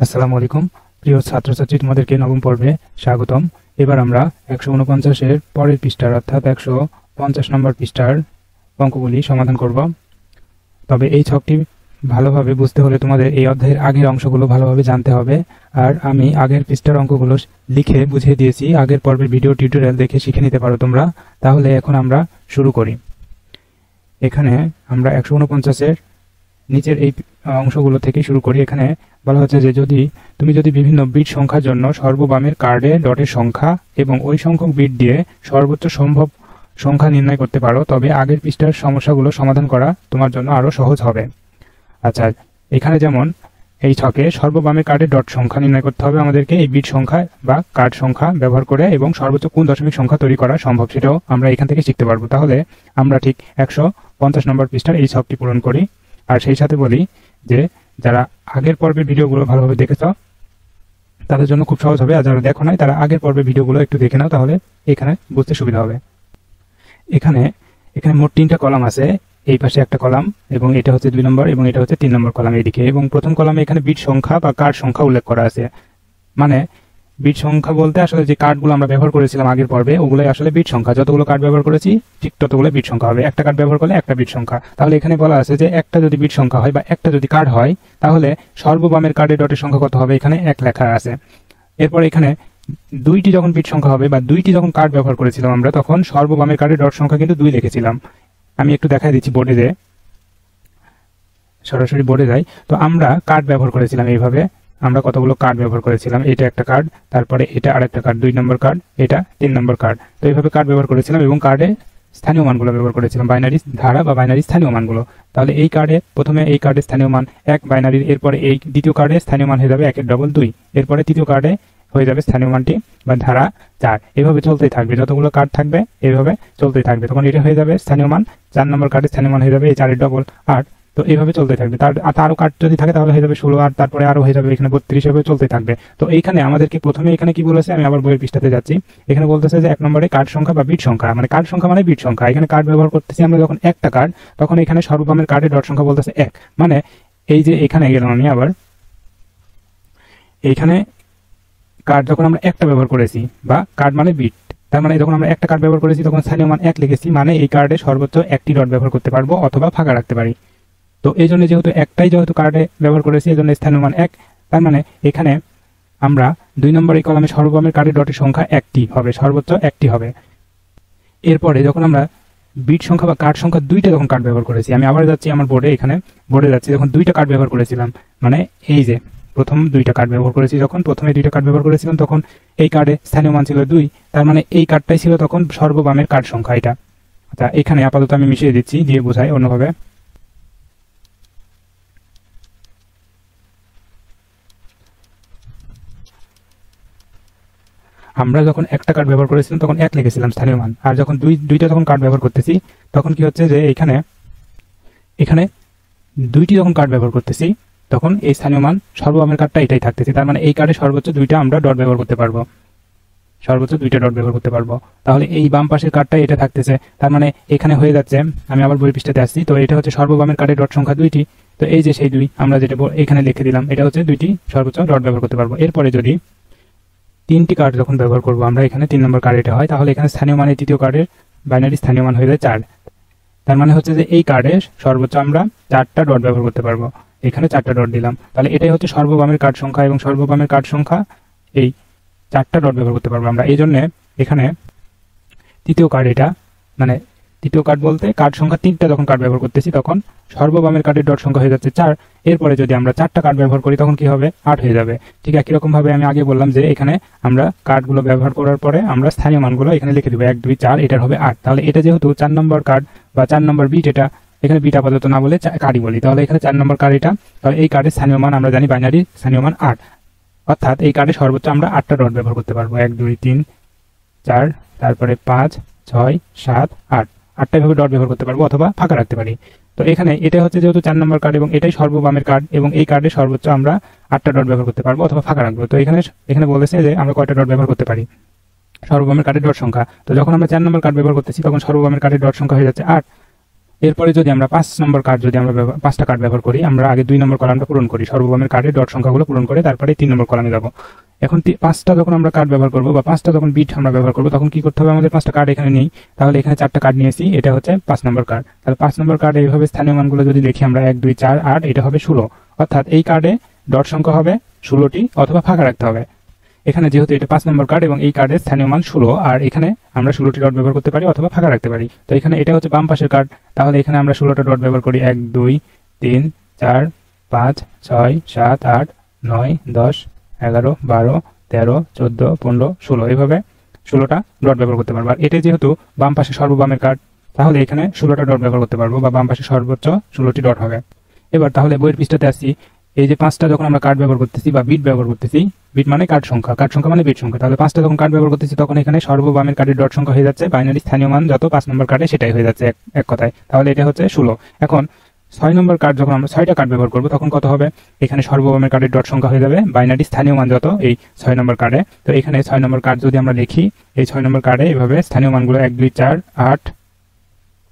আসসালামু আলাইকুম প্রিয় ছাত্রছাত্রী, তোমাদেরকে নবম পর্বে স্বাগতম। এবার আমরা 149-এর পরের পৃষ্ঠার অর্থাৎ 150 নম্বর পৃষ্ঠার অঙ্কগুলি সমাধান করব। তবে এই ছকটি ভালোভাবে বুঝতে হলে তোমাদের এই অধ্যায়ের আগের অংশগুলো ভালোভাবে জানতে হবে। আর আমি আগের পৃষ্ঠার অঙ্কগুলো লিখে বুঝিয়ে দিয়েছি, আগের পর্বের ভিডিও টিউটোরিয়াল দেখে শিখে নিতে পারো তোমরা। তাহলে এখন আমরা শুরু করি। এখানে আমরা 149-এর নিচের এই অংশগুলো থেকে শুরু করি। এখানে বলা হচ্ছে যে তুমি যদি বিভিন্ন বিট সংখ্যার জন্য সর্ববামের কার্ডে ডটের সংখ্যা এবং ওই সংখ্যক বিট দিয়ে সর্বোচ্চ সম্ভব সংখ্যা নির্ণয় করতে পারো, তবে আগের পৃষ্ঠার সমস্যাগুলো সমাধান করা তোমার জন্য আরো সহজ হবে। আচ্ছা, এখানে যেমন এই ছকে সর্ববামের কার্ডে ডট সংখ্যা নির্ণয় করতে হবে আমাদেরকে এই বিট সংখ্যা বা কার্ড সংখ্যা ব্যবহার করে, এবং সর্বোচ্চ কোন দশমিক সংখ্যা তৈরি করা সম্ভব সেটাও আমরা এখান থেকে শিখতে পারবো। তাহলে আমরা ঠিক 150 নম্বর পৃষ্ঠার এই ছকটি পূরণ করি। আর সেই সাথে বলি যে যারা আগের পর্বের ভিডিওগুলো ভালোভাবে দেখেছ তাদের জন্য খুব সহজ হবে, আর যারা দেখো নাই তারা আগের পর্বের ভিডিওগুলো একটু দেখে নাও, তাহলে এখানে বুঝতে সুবিধা হবে। এখানে মোট 3টা কলাম আছে, এই পাশে একটা কলাম এবং এটা হচ্ছে 2 নম্বর এবং এটা হচ্ছে 3 নম্বর কলাম এইদিকে, এবং প্রথম কলামে এখানে বিট সংখ্যা বা কার্ড সংখ্যা উল্লেখ করা আছে। মানে বিট সংখ্যা বলতে আসলে যে কার্ডগুলো আমরা ব্যবহার করেছিলাম আগের পর্বে ওগুলোই আসলে বিট সংখ্যা, যতগুলো কার্ড ব্যবহার করেছি ঠিক ততগুলো বিট সংখ্যা হবে। একটা কার্ড ব্যবহার করলে একটা বিট সংখ্যা। তাহলে এখানে বলা আছে যে একটা যদি বিট সংখ্যা হয় বা একটা যদি কার্ড হয় তাহলে সর্ববামের কার্ডে ডটের সংখ্যা কত হবে, এখানে 1 লেখা আছে। এরপর এখানে দুইটি যখন বিট সংখ্যা হবে বা দুইটি যখন কার্ড ব্যবহার করেছিলাম আমরা, তখন সর্ববামের কার্ডে ডট সংখ্যা কিন্তু 2 লিখেছিলাম। আমি একটু দেখাই দিচ্ছি বোর্ডে, যে সরাসরি বোর্ডে যাই। তো আমরা কার্ড ব্যবহার করেছিলাম এইভাবে, আমরা কতগুলো কার্ড ব্যবহার করেছিলাম। এটা একটা কার্ড, তারপরে এটা আরেকটা কার্ড 2 নম্বর কার্ড, এটা 3 নম্বর কার্ড। তো এইভাবে কার্ড ব্যবহার করেছিলাম এবং কার্ডে স্থানীয় মানগুলো ব্যবহার করেছিলাম, বাইনারি ধারা বা বাইনারি স্থানীয় মানগুলো। তাহলে এই কার্ডে প্রথমে এই কার্ডে স্থানীয় মান 1 বাইনারির, এরপরে এই দ্বিতীয় কার্ডে স্থানীয় মান হয়ে যাবে 1 এর ডবল 2, এরপরে তৃতীয় কার্ডে হয়ে যাবে স্থানীয় মানটি বা ধারা 4। এভাবে চলতেই থাকবে, যতগুলো কার্ড থাকবে এইভাবে চলতেই থাকবে। তখন এটা হয়ে যাবে স্থানীয় মান 4 নম্বর কার্ডে স্থানীয় মান হয়ে যাবে এই 4 এর ডবল 8। তো এইভাবে চলতে থাকবে। তারও কার্ড যদি থাকে তাহলে হয়ে যাবে 16, আর তারপরে আরো হয়ে যাবে এখানে 32, এভাবে চলতে থাকবে। তো এইখানে আমাদেরকে প্রথমে এখানে কি বলেছে, আমি আবার বইয়ের পৃষ্ঠাতে যাচ্ছি। এখানে বলতেছে যে 1 নম্বরে কার্ড সংখ্যা বা বিট সংখ্যা, মানে কার্ড সংখ্যা মানে বিট সংখ্যা। এখানে কার্ড ব্যবহার করতেছি আমরা যখন একটা কার্ড, তখন এখানে সর্ববামের কার্ডের ডট সংখ্যা বলতেছে 1। মানে এই যে এখানে গেলাম আমি আবার, এইখানে কার্ড যখন আমরা একটা ব্যবহার করেছি বা কার্ড মানে বিট, তার মানে যখন আমরা একটা কার্ড ব্যবহার করেছি তখন স্থানীয় মান 1 লিখেছি, মানে এই কার্ডে সর্বোচ্চ একটি ডট ব্যবহার করতে পারবো অথবা ফাঁকা রাখতে পারি। তো এই জন্য যেহেতু একটাই কার্ডে ব্যবহার করেছি, এই জন্য স্থানীয় মান 1। তার মানে এখানে আমরা 2 নম্বর এই কলামে সর্ববামের কার্ডের ডটের সংখ্যা 1টি হবে, সর্বোচ্চ 1টি হবে। এরপরে যখন আমরা বিট সংখ্যা বা কার্ড সংখ্যা 2টা যখন কার্ড ব্যবহার করেছি, আমি আবার যাচ্ছি আমার বোর্ডে, এখানে বোর্ডে যাচ্ছি, যখন 2টা কার্ড ব্যবহার করেছিলাম, মানে এই যে প্রথম 2টা কার্ড ব্যবহার করেছি, যখন প্রথমে 2টা কার্ড ব্যবহার করেছিলাম তখন এই কার্ডে স্থানীয় মান ছিল 2, তার মানে এই কার্ডটাই ছিল তখন সর্ববামের কার্ড সংখ্যা এটা। আচ্ছা, এখানে আপাতত আমি মিশিয়ে দিচ্ছি, দিয়ে বোঝাই অন্যভাবে। আমরা যখন একটা কার্ড ব্যবহার করেছিলাম তখন 1 লিখেছিলাম স্থানীয় মান, আর যখন দুইটা যখন কার্ড ব্যবহার করতেছি তখন কি হচ্ছে যে এখানে 2টি যখন কার্ড ব্যবহার করতেছি তখন এই স্থানীয় মান সর্ববামের কার্ডটা এটাই থাকতেছে। তার মানে এই কার্ডে সর্বোচ্চ 2টা আমরা ডট ব্যবহার করতে পারবো, সর্বোচ্চ 2টা ডট ব্যবহার করতে পারবো। তাহলে এই বাম পাশের কার্ডটা এটা থাকতেছে, তার মানে এখানে হয়ে যাচ্ছে, আমি আবার বই পৃষ্ঠাতে আসছি। তো এটা হচ্ছে সর্ববামের কার্ডের ডট সংখ্যা 2টি। তো এই যে সেই 2 আমরা যেটা এখানে লিখে দিলাম, এটা হচ্ছে 2টি সর্বোচ্চ ডট ব্যবহার করতে পারবো। এরপরে যদি 3টি কার্ড যখন ব্যবহার করবো আমরা, এখানে 3 নম্বর কার্ড এটা হয়, তাহলে এখানে স্থানীয় মানে তৃতীয় কার্ডের বাইনারি স্থানীয় মান হয়ে যায় 4। তার মানে হচ্ছে যে এই কার্ডে সর্বোচ্চ আমরা 4টা ডট ব্যবহার করতে পারবো, এখানে 4টা ডট দিলাম। তাহলে এটাই হচ্ছে সর্ববামের কার্ড সংখ্যা, এবং সর্ববামের কার্ড সংখ্যা এই 4টা ডট ব্যবহার করতে পারবো আমরা। এই জন্য এখানে তৃতীয় কার্ড এটা, মানে তৃতীয় কার্ড বলতে কার্ড সংখ্যা 3টা যখন কার্ড ব্যবহার করতেছি তখন সর্ববামের কার্ডের ডট সংখ্যা হয়ে যাচ্ছে 4। এরপরে যদি আমরা 4টা কার্ড ব্যবহার করি তখন কি হবে, 8 হয়ে যাবে। ঠিক একই রকম ভাবে আমি আগে বললাম যে এখানে আমরা কার্ডগুলো ব্যবহার করার পরে আমরা স্থানীয় মানগুলো এখানে লিখে দেবো, 1 2 4, এটার হবে 8। তাহলে এটা যেহেতু 4 নম্বর কার্ড বা 4 নম্বর বিট, এটা এখানে বিট আপাতত না বলে কার্ডই বলি, তাহলে এখানে 4 নম্বর কার্ড এটা। তাহলে এই কার্ডের স্থানীয় মান আমরা জানি বাইনারি স্থানীয় মান 8, অর্থাৎ এই কার্ডে সর্বোচ্চ আমরা 8টা ডট ব্যবহার করতে পারবো, 1 2 3 4, তারপরে 5 6 7 8, 8টা ভাবে ডট ব্যবহার করতে পারবো অথবা ফাঁকা রাখতে পারি। তো এখানে এটা হচ্ছে যেহেতু 4 নম্বর কার্ড এবং এটাই সর্ববামের কার্ড, এবং এই কার্ডে সর্বোচ্চ আমরা 8টা ডট ব্যবহার করতে পারবো অথবা ফাঁকা রাখবো। তো এখানে বলেছে যে আমরা কয়টা ডট ব্যবহার করতে পারি, সর্ববামের কার্ডের ডট সংখ্যা। তো যখন আমরা 4 নম্বর কার্ড ব্যবহার করতেছি তখন সর্ববামের কার্ডের ডট সংখ্যা হয়ে যাচ্ছে 8। এরপরে যদি আমরা 5 নম্বর কার্ড যদি আমরা 5টা কার্ড ব্যবহার করি, আমরা আগে 2 নম্বর কলামটা পূরণ করি, সর্ববামের কার্ডের ডট সংখ্যাগুলো পূরণ করে তারপরে 3 নম্বর কলামে যাব। এখন 5টা যখন আমরা কার্ড ব্যবহার করব বা 5টা যখন বিট আমরা ব্যবহার করব, তখন কি করতে হবে, আমাদের 5টা কার্ড এখানে নেই, তাহলে এখানে 4টা কার্ড নিয়েছি, এটা হচ্ছে 5 নম্বর কার্ড। তাহলে 5 নম্বর কার্ডে এইভাবে স্থানীয় মানগুলো যদি দেখি আমরা 1 2 4 8, এটা হবে 16, অর্থাৎ এই কার্ডে ডট সংখ্যা হবে 16টি অথবা ফাঁকা রাখতে হবে। এখানে যেহেতু এটা 5 নম্বর কার্ড এবং এই কার্ডের স্থানীয় মান 16, আর এখানে আমরা 16টি ডট ব্যবহার করতে পারি অথবা ফাঁকা রাখতে পারি। তো এখানে এটা হচ্ছে বাম পাশের কার্ড, তাহলে এখানে আমরা 16টা ডট ব্যবহার করি, 1 2 3 4 5 6 7 8 9 10 11 12 13 14 15 16, এইভাবে 16টা ডট ব্যবহার করতে পারবো। আর এটা যেহেতু বাম পাশে সর্ববামের কার্ড, তাহলে এখানে 16টা ডট ব্যবহার করতে পারবো বা বাম পাশে সর্বোচ্চ 16টি ডট হবে। এবার তাহলে বইয়ের পৃষ্ঠাতে আসছি, এই যে 5টা যখন আমরা কার্ড ব্যবহার করতেছি বা বিট ব্যবহার করতেছি, বিট মানে কার্ড সংখ্যা মানে বিট সংখ্যা, তাহলে 5টা যখন কার্ড ব্যবহার করতেছি তখন এখানে সর্ববামের কার্ডের ডট সংখ্যা হয়ে যাচ্ছে বাইনারি স্থানীয় মান যত 5 নম্বর কার্ডে সেটাই হয়ে যাচ্ছে এক কথায়, তাহলে এটা হচ্ছে 16। এখন 6 নম্বর কার্ড যখন আমরা 6টা কার্ড ব্যবহার করব তখন কত হবে, এখানে সর্ববামের কার্ডের ডট সংখ্যা হয়ে যাবে বাইনারি স্থানীয় মান যত এই 6 নম্বর কার্ডে। তো এখানে 6 নম্বর কার্ড যদি আমরা লিখি, এই 6 নম্বর কার্ডে এইভাবে স্থানীয় মানগুলো 1 2 4 8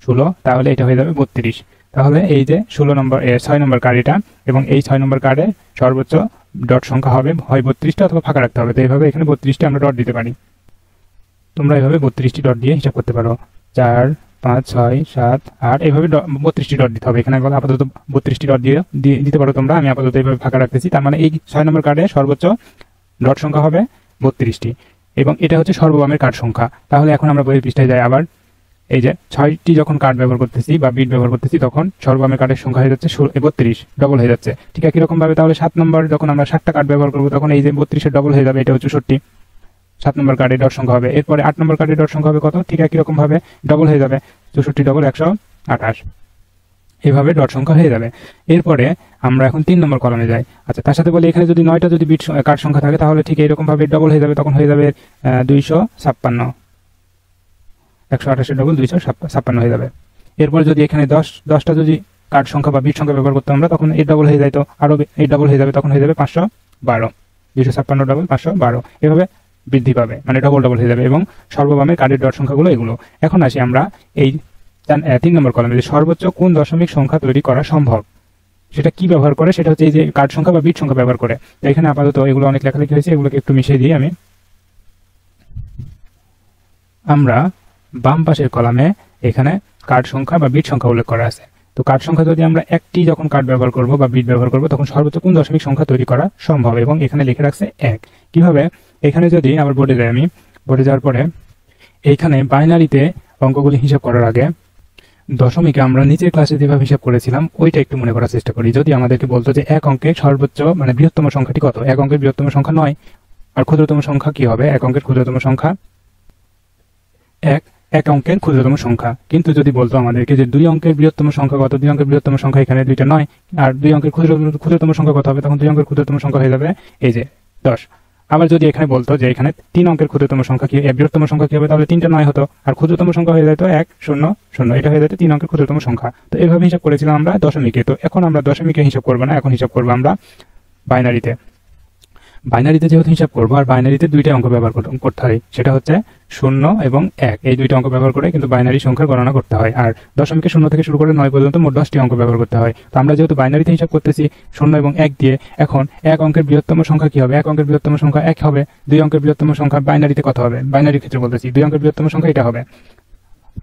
16, তাহলে এটা হয়ে যাবে 32। তাহলে এই যে 6 নম্বর কার্ড এটা, এবং এই 6 নম্বর কার্ডে সর্বোচ্চ ডট সংখ্যা হবে হয় 32টা অথবা ফাঁকা রাখতে হবে। তো এইভাবে এখানে 32টি আমরা ডট দিতে পারি। তোমরা এইভাবে 32টি ডট দিয়ে হিসাব করতে পারো, 4 5 6 7 8, এইভাবে 32টি ডট দিতে হবে। এখানে আপাতত 32টি ডট দিয়ে দিতে পারো তোমরা, আমি আপাতত এইভাবে ফাঁকা রাখতেছি। তার মানে এই 6 নম্বর কার্ডে সর্বোচ্চ ডট সংখ্যা হবে 32টি, এবং এটা হচ্ছে সর্ববামের কার্ড সংখ্যা। তাহলে এখন আমরা বইয়ের পৃষ্ঠায় যাই, আবার এই যে 6টি যখন কার্ড ব্যবহার করতেছি বা বিট ব্যবহার করতেছি তখন সর্ববামের কার্ডের সংখ্যা হয়ে যাচ্ছে 32, ডবল হয়ে যাচ্ছে। ঠিক একই রকম ভাবে তাহলে 7 নম্বর যখন আমরা 7টা কার্ড ব্যবহার করবো তখন এই যে 32-এর ডবল হয়ে যাবে, এটা হচ্ছে 64, 7 নম্বর কার্ডের ডট সংখ্যা হবে। এরপরে 8 নম্বর কার্ডের ডট সংখ্যা হবে কত, ঠিক একই রকম ভাবে ডবল হয়ে যাবে, 64 ডবল 128, এইভাবে ডট সংখ্যা হয়ে যাবে। এরপরে আমরা এখন 3 নম্বর কলামে যাই। আচ্ছা, তার সাথে বলি এখানে যদি 9টা যদি বিট কার্ড সংখ্যা থাকে তাহলে ঠিক এইরকম ভাবে ডবল হয়ে যাবে, তখন হয়ে যাবে 256, 128 ডবল 256 হয়ে যাবে। এরপর যদি এখানে 10টা যদি কার্ড সংখ্যা বা বিট সংখ্যা ব্যবহার করতে আমরা, তখন এই ডবল হয়ে যায়, তো আরো এই ডবল হয়ে যাবে, তখন হয়ে যাবে 512, 256 ডবল 512, এভাবে বৃদ্ধি পাবে, মানে ডবল হয়ে যাবে। এবং সর্ববামের কার্ডের ডট সংখ্যাগুলো এগুলো। এখন আসি আমরা এই 3 নম্বর কলামে, যে সর্বোচ্চ কোন দশমিক সংখ্যা তৈরি করা সম্ভব সেটা কি ব্যবহার করে, সেটা হচ্ছে এই যে কার্ড সংখ্যা বা বিট সংখ্যা ব্যবহার করে। তো এখানে আপাতত এগুলো অনেক লেখালেখি হয়েছে, এগুলোকে একটু মিশিয়ে দিই আমি। আমরা বাম পাশের কলামে এখানে কার্ড সংখ্যা বা বিট সংখ্যা উল্লেখ করা আছে। তো কার্ড সংখ্যা যদি আমরা একটি যখন কার্ড ব্যবহার করব বা বিট ব্যবহার করব তখন সর্বোচ্চ কোন দশমিক সংখ্যা তৈরি করা সম্ভব, এবং এখানে লিখে রাখছে 1। কিভাবে, এখানে যদি আবার বোর্ডে যাই, আমি বোর্ডে যাওয়ার পরে এইখানে বাইনারিতে অঙ্কগুলি হিসাব করার আগে দশমিকে আমরা নিচের ক্লাসে যেভাবে হিসাব করেছিলাম ওইটা একটু মনে করার চেষ্টা করি। যদি আমাদেরকে বলতো যে এক অঙ্কের সর্বোচ্চ মানে বৃহত্তম সংখ্যাটি কত, এক অঙ্কের বৃহত্তম সংখ্যা 9, আর ক্ষুদ্রতম সংখ্যা কি হবে, এক অঙ্কের ক্ষুদ্রতম সংখ্যা এক অঙ্কের ক্ষুদ্রতম সংখ্যা। কিন্তু যদি বলতো আমাদেরকে যে 2 অঙ্কের বৃহত্তম সংখ্যা কত, 2 অঙ্কের বৃহত্তম সংখ্যা এখানে 2টা 9, আর 2 অঙ্কের ক্ষুদ্রতম সংখ্যা কত হবে, তখন 2 অঙ্কের ক্ষুদ্রতম সংখ্যা হয়ে যাবে এই যে 10। আবার যদি এখানে বলতো যে এখানে 3 অঙ্কের ক্ষুদ্রতম সংখ্যা কি, বৃহত্তম সংখ্যা কি হবে, তাহলে 3টা 9 হতো, আর ক্ষুদ্রতম সংখ্যা হয়ে যেত 1 0 0, এটা হয়ে যেত 3 অঙ্কের ক্ষুদ্রতম সংখ্যা। তো এইভাবে হিসাব করেছিলাম আমরা দশমিকে। তো এখন আমরা দশমিকে হিসাব করবো না, এখন হিসাব করবো আমরা বাইনারিতে। বাইনারিতে যেহেতু হিসাব করবো, আর বাইনারিতে 2টা অঙ্ক ব্যবহার করতে হয়, সেটা হচ্ছে 0 এবং 1, এই 2টা অঙ্ক ব্যবহার করে কিন্তু বাইনারি সংখ্যার গণনা করতে হয়। আর দশমিকে 0 থেকে শুরু করে 9 পর্যন্ত মোট 10টি অঙ্ক ব্যবহার করতে হয়। তো আমরা যেহেতু বাইনারিতে হিসাব করতেছি 0 এবং 1 দিয়ে, এখন 1 অঙ্কের বৃহত্তম সংখ্যা কি হবে, 1 অঙ্কের বৃহত্তম সংখ্যা 1 হবে। 2 অঙ্কের বৃহত্তম সংখ্যা বাইনারিতে কত হবে, বাইনারির ক্ষেত্রে বলতেছি 2 অঙ্কের বৃহত্তম সংখ্যা এটা হবে।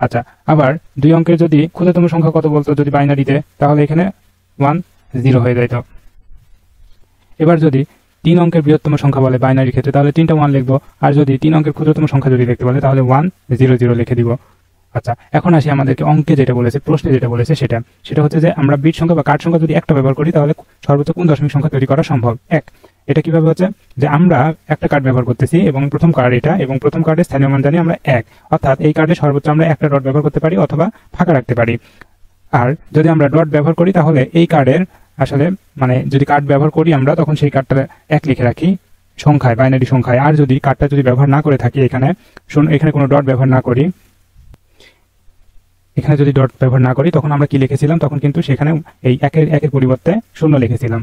আচ্ছা, আবার 2 অঙ্কের যদি ক্ষুদ্রতম সংখ্যা কত বলতো যদি বাইনারিতে, তাহলে এখানে 1 0 হয়ে যাইত। এবার যদি 3 অঙ্কের বৃহত্তম সংখ্যা বলে বাইনারি ক্ষেত্রে, তাহলে 3টা 1 লিখবো, আর যদি 3 অঙ্কের ক্ষুদ্রতম সংখ্যা যদি লিখতে বলে তাহলে 1 0 0 লিখে দিব। আচ্ছা, এখন আসি আমাদেরকে অঙ্কে যেটা বলেছে, প্রশ্নে যেটা বলেছে সেটা হচ্ছে যে আমরা বিট সংখ্যা বা কার্ড সংখ্যা যদি একটা ব্যবহার করি তাহলে সর্বোচ্চ কোন দশমিক সংখ্যা তৈরি করা সম্ভব, 1। এটা কিভাবে হচ্ছে যে আমরা একটা কার্ড ব্যবহার করতেছি এবং প্রথম কার্ড এটা, এবং প্রথম কার্ডের স্থানীয় মান জানি আমরা 1, অর্থাৎ এই কার্ডে সর্বোচ্চ আমরা একটা ডট ব্যবহার করতে পারি অথবা ফাঁকা রাখতে পারি। আর যদি আমরা ডট ব্যবহার করি তাহলে এই কার্ডের আসলে মানে যদি কার্ড ব্যবহার করি আমরা তখন সেই কার্ডটা 1 লিখে রাখি সংখ্যায়, বাইনারি সংখ্যায়। আর যদি কার্ডটা যদি ব্যবহার না করে থাকি, এখানে কোনো ডট ব্যবহার না করি, এখানে যদি ডট ব্যবহার না করি তখন আমরা কি লিখেছিলাম, তখন কিন্তু সেখানে এই একের পরিবর্তে 0 লিখেছিলাম।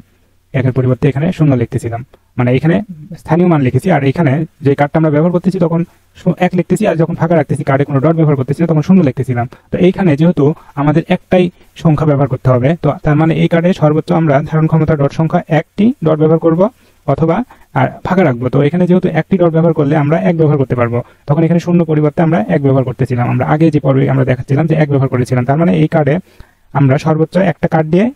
একের পরিবর্তে এখানে শূন্য লিখতেছিলাম, মানে এখানে স্থানীয় মান লিখেছি, আর এখানে যে কার্ডটা আমরা ব্যবহার করতেছি তখন এক লিখতেছি, আর যখন ফাঁকা রাখতেছি কার্ডে কোনো ডট ব্যবহার করতেছি তখন শূন্য লিখতেছিলাম। তো এইখানে যেহেতু আমাদের একটাই সংখ্যা ব্যবহার করতে হবে, তো তার মানে এই কার্ডে সর্বোচ্চ আমরা ধারণ ক্ষমতা ডট সংখ্যা একটি ডট ব্যবহার করব অথবা আর ফাঁকা রাখবো। তো এখানে যেহেতু একটি ডট ব্যবহার করলে আমরা এক ব্যবহার করতে পারবো, তখন এখানে শূন্য পরিবর্তে আমরা এক ব্যবহার করতেছিলাম। আমরা আগে যে পর্বে আমরা দেখাচ্ছিলাম যে এক ব্যবহার করেছিলাম, তার মানে এই কার্ডে আমরা সর্বোচ্চ একটা কার্ড দিয়ে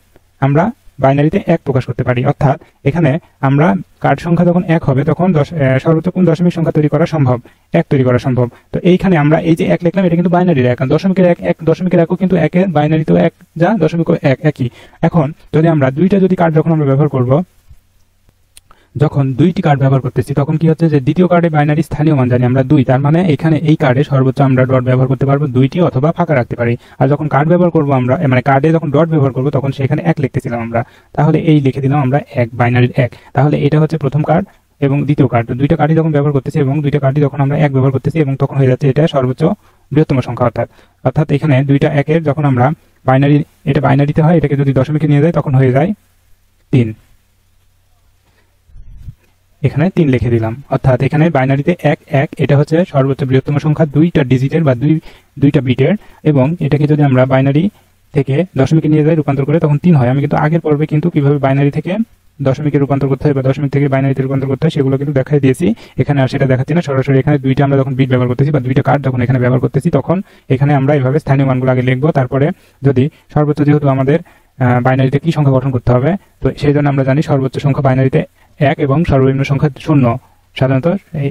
আমরা বাইনারিতে এক প্রকাশ করতে পারি। অর্থাৎ এখানে আমরা কার্ড সংখ্যা যখন এক হবে তখন সর্বোচ্চ কোন দশমিক সংখ্যা তৈরি করা সম্ভব, এক তৈরি করা সম্ভব। তো এইখানে আমরা এই যে এক লিখলাম এটা কিন্তু বাইনারির এক, দশমিকের এক দশমিকের একও কিন্তু একের, বাইনারিতেও এক যা দশমিকও এক একই। এখন যদি আমরা দুইটা যদি কার্ড যখন আমরা ব্যবহার করব, যখন দুইটি কার্ড ব্যবহার করতেছি তখন কি হচ্ছে যে দ্বিতীয় কার্ডে বাইনারি স্থানীয় মান জানি আমরা 2, তার মানে এখানে এই কার্ডে সর্বোচ্চ আমরা ডট ব্যবহার করতে পারবো 2টি অথবা ফাঁকা রাখতে পারি। আর যখন কার্ড ব্যবহার করব আমরা, মানে কার্ডে যখন ডট ব্যবহার করব তখন সেখানে এক লিখতেছিলাম আমরা, তাহলে এই লিখে দিলাম আমরা এক, বাইনারির এক। তাহলে এটা হচ্ছে প্রথম কার্ড এবং দ্বিতীয় কার্ড, দুইটা কার্ডই যখন ব্যবহার করতেছি এবং দুইটা কার্ডই যখন আমরা এক ব্যবহার করতেছি এবং তখন হয়ে যাচ্ছে এটা সর্বোচ্চ বৃহত্তম সংখ্যা। অর্থাৎ এখানে দুইটা একের যখন আমরা বাইনারি, এটা বাইনারিতে হয়, এটাকে যদি দশমিকে নিয়ে যায় তখন হয়ে যায় 3, এখানে 3 লিখে দিলাম। অর্থাৎ এখানে বাইনারিতে এক এক, এটা হচ্ছে সর্বোচ্চ বৃহত্তম সংখ্যা দুইটা ডিজিটের বা দুইটা বিটের, এবং এটাকে যদি আমরা বাইনারি থেকে দশমিকে নিয়ে যাই রূপান্তর করে তখন 3 হয়। আমি কিন্তু আগের পর্বে কিন্তু কিভাবে বাইনারি থেকে দশমিকে রূপান্তর করতে হয় বা দশমিক থেকে বাইনারিতে রূপান্তর করতে হয় সেগুলো কিন্তু দেখাই দিয়েছি, এখানে আর সেটা দেখাচ্ছি না। সরাসরি এখানে দুইটা আমরা যখন বিট ব্যবহার করতেছি বা দুইটা কার্ড যখন এখানে ব্যবহার করতেছি তখন এখানে আমরা এইভাবে স্থানীয় মানগুলো আগে লিখবো, তারপরে যদি সর্বোচ্চ, যেহেতু আমাদের বাইনারিতে কি সংখ্যা গঠন করতে হবে, তো সেই জন্য আমরা জানি সর্বোচ্চ সংখ্যা বাইনারিতে এক এবং সর্বনিম্ন সংখ্যা 0, সাধারণত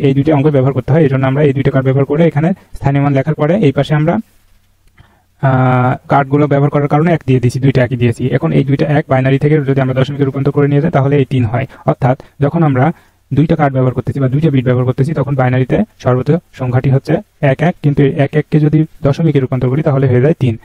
এই দুইটি অঙ্ক ব্যবহার করতে হয়। এই জন্য আমরা এই দুইটা কার্ড ব্যবহার করে এখানে স্থানীয় মান লেখার পরে এই পাশে আমরা কার্ডগুলো ব্যবহার করার কারণে এক দিয়ে দিয়েছি, দুইটা একই দিয়েছি। এখন এই দুইটা এক বাইনারি থেকে যদি আমরা দশমিকে রূপান্তর করে নিয়ে যাই তাহলে এই 3 হয়। অর্থাৎ যখন আমরা দুইটা কার্ড ব্যবহার করতেছি বা দুইটা বিট ব্যবহার করতেছি তখন বাইনারিতে সর্বোচ্চ সংখ্যাটি হচ্ছে এক এক, কিন্তু এক এককে যদি দশমিকে রূপান্তর করি তাহলে হয়ে যায় 3।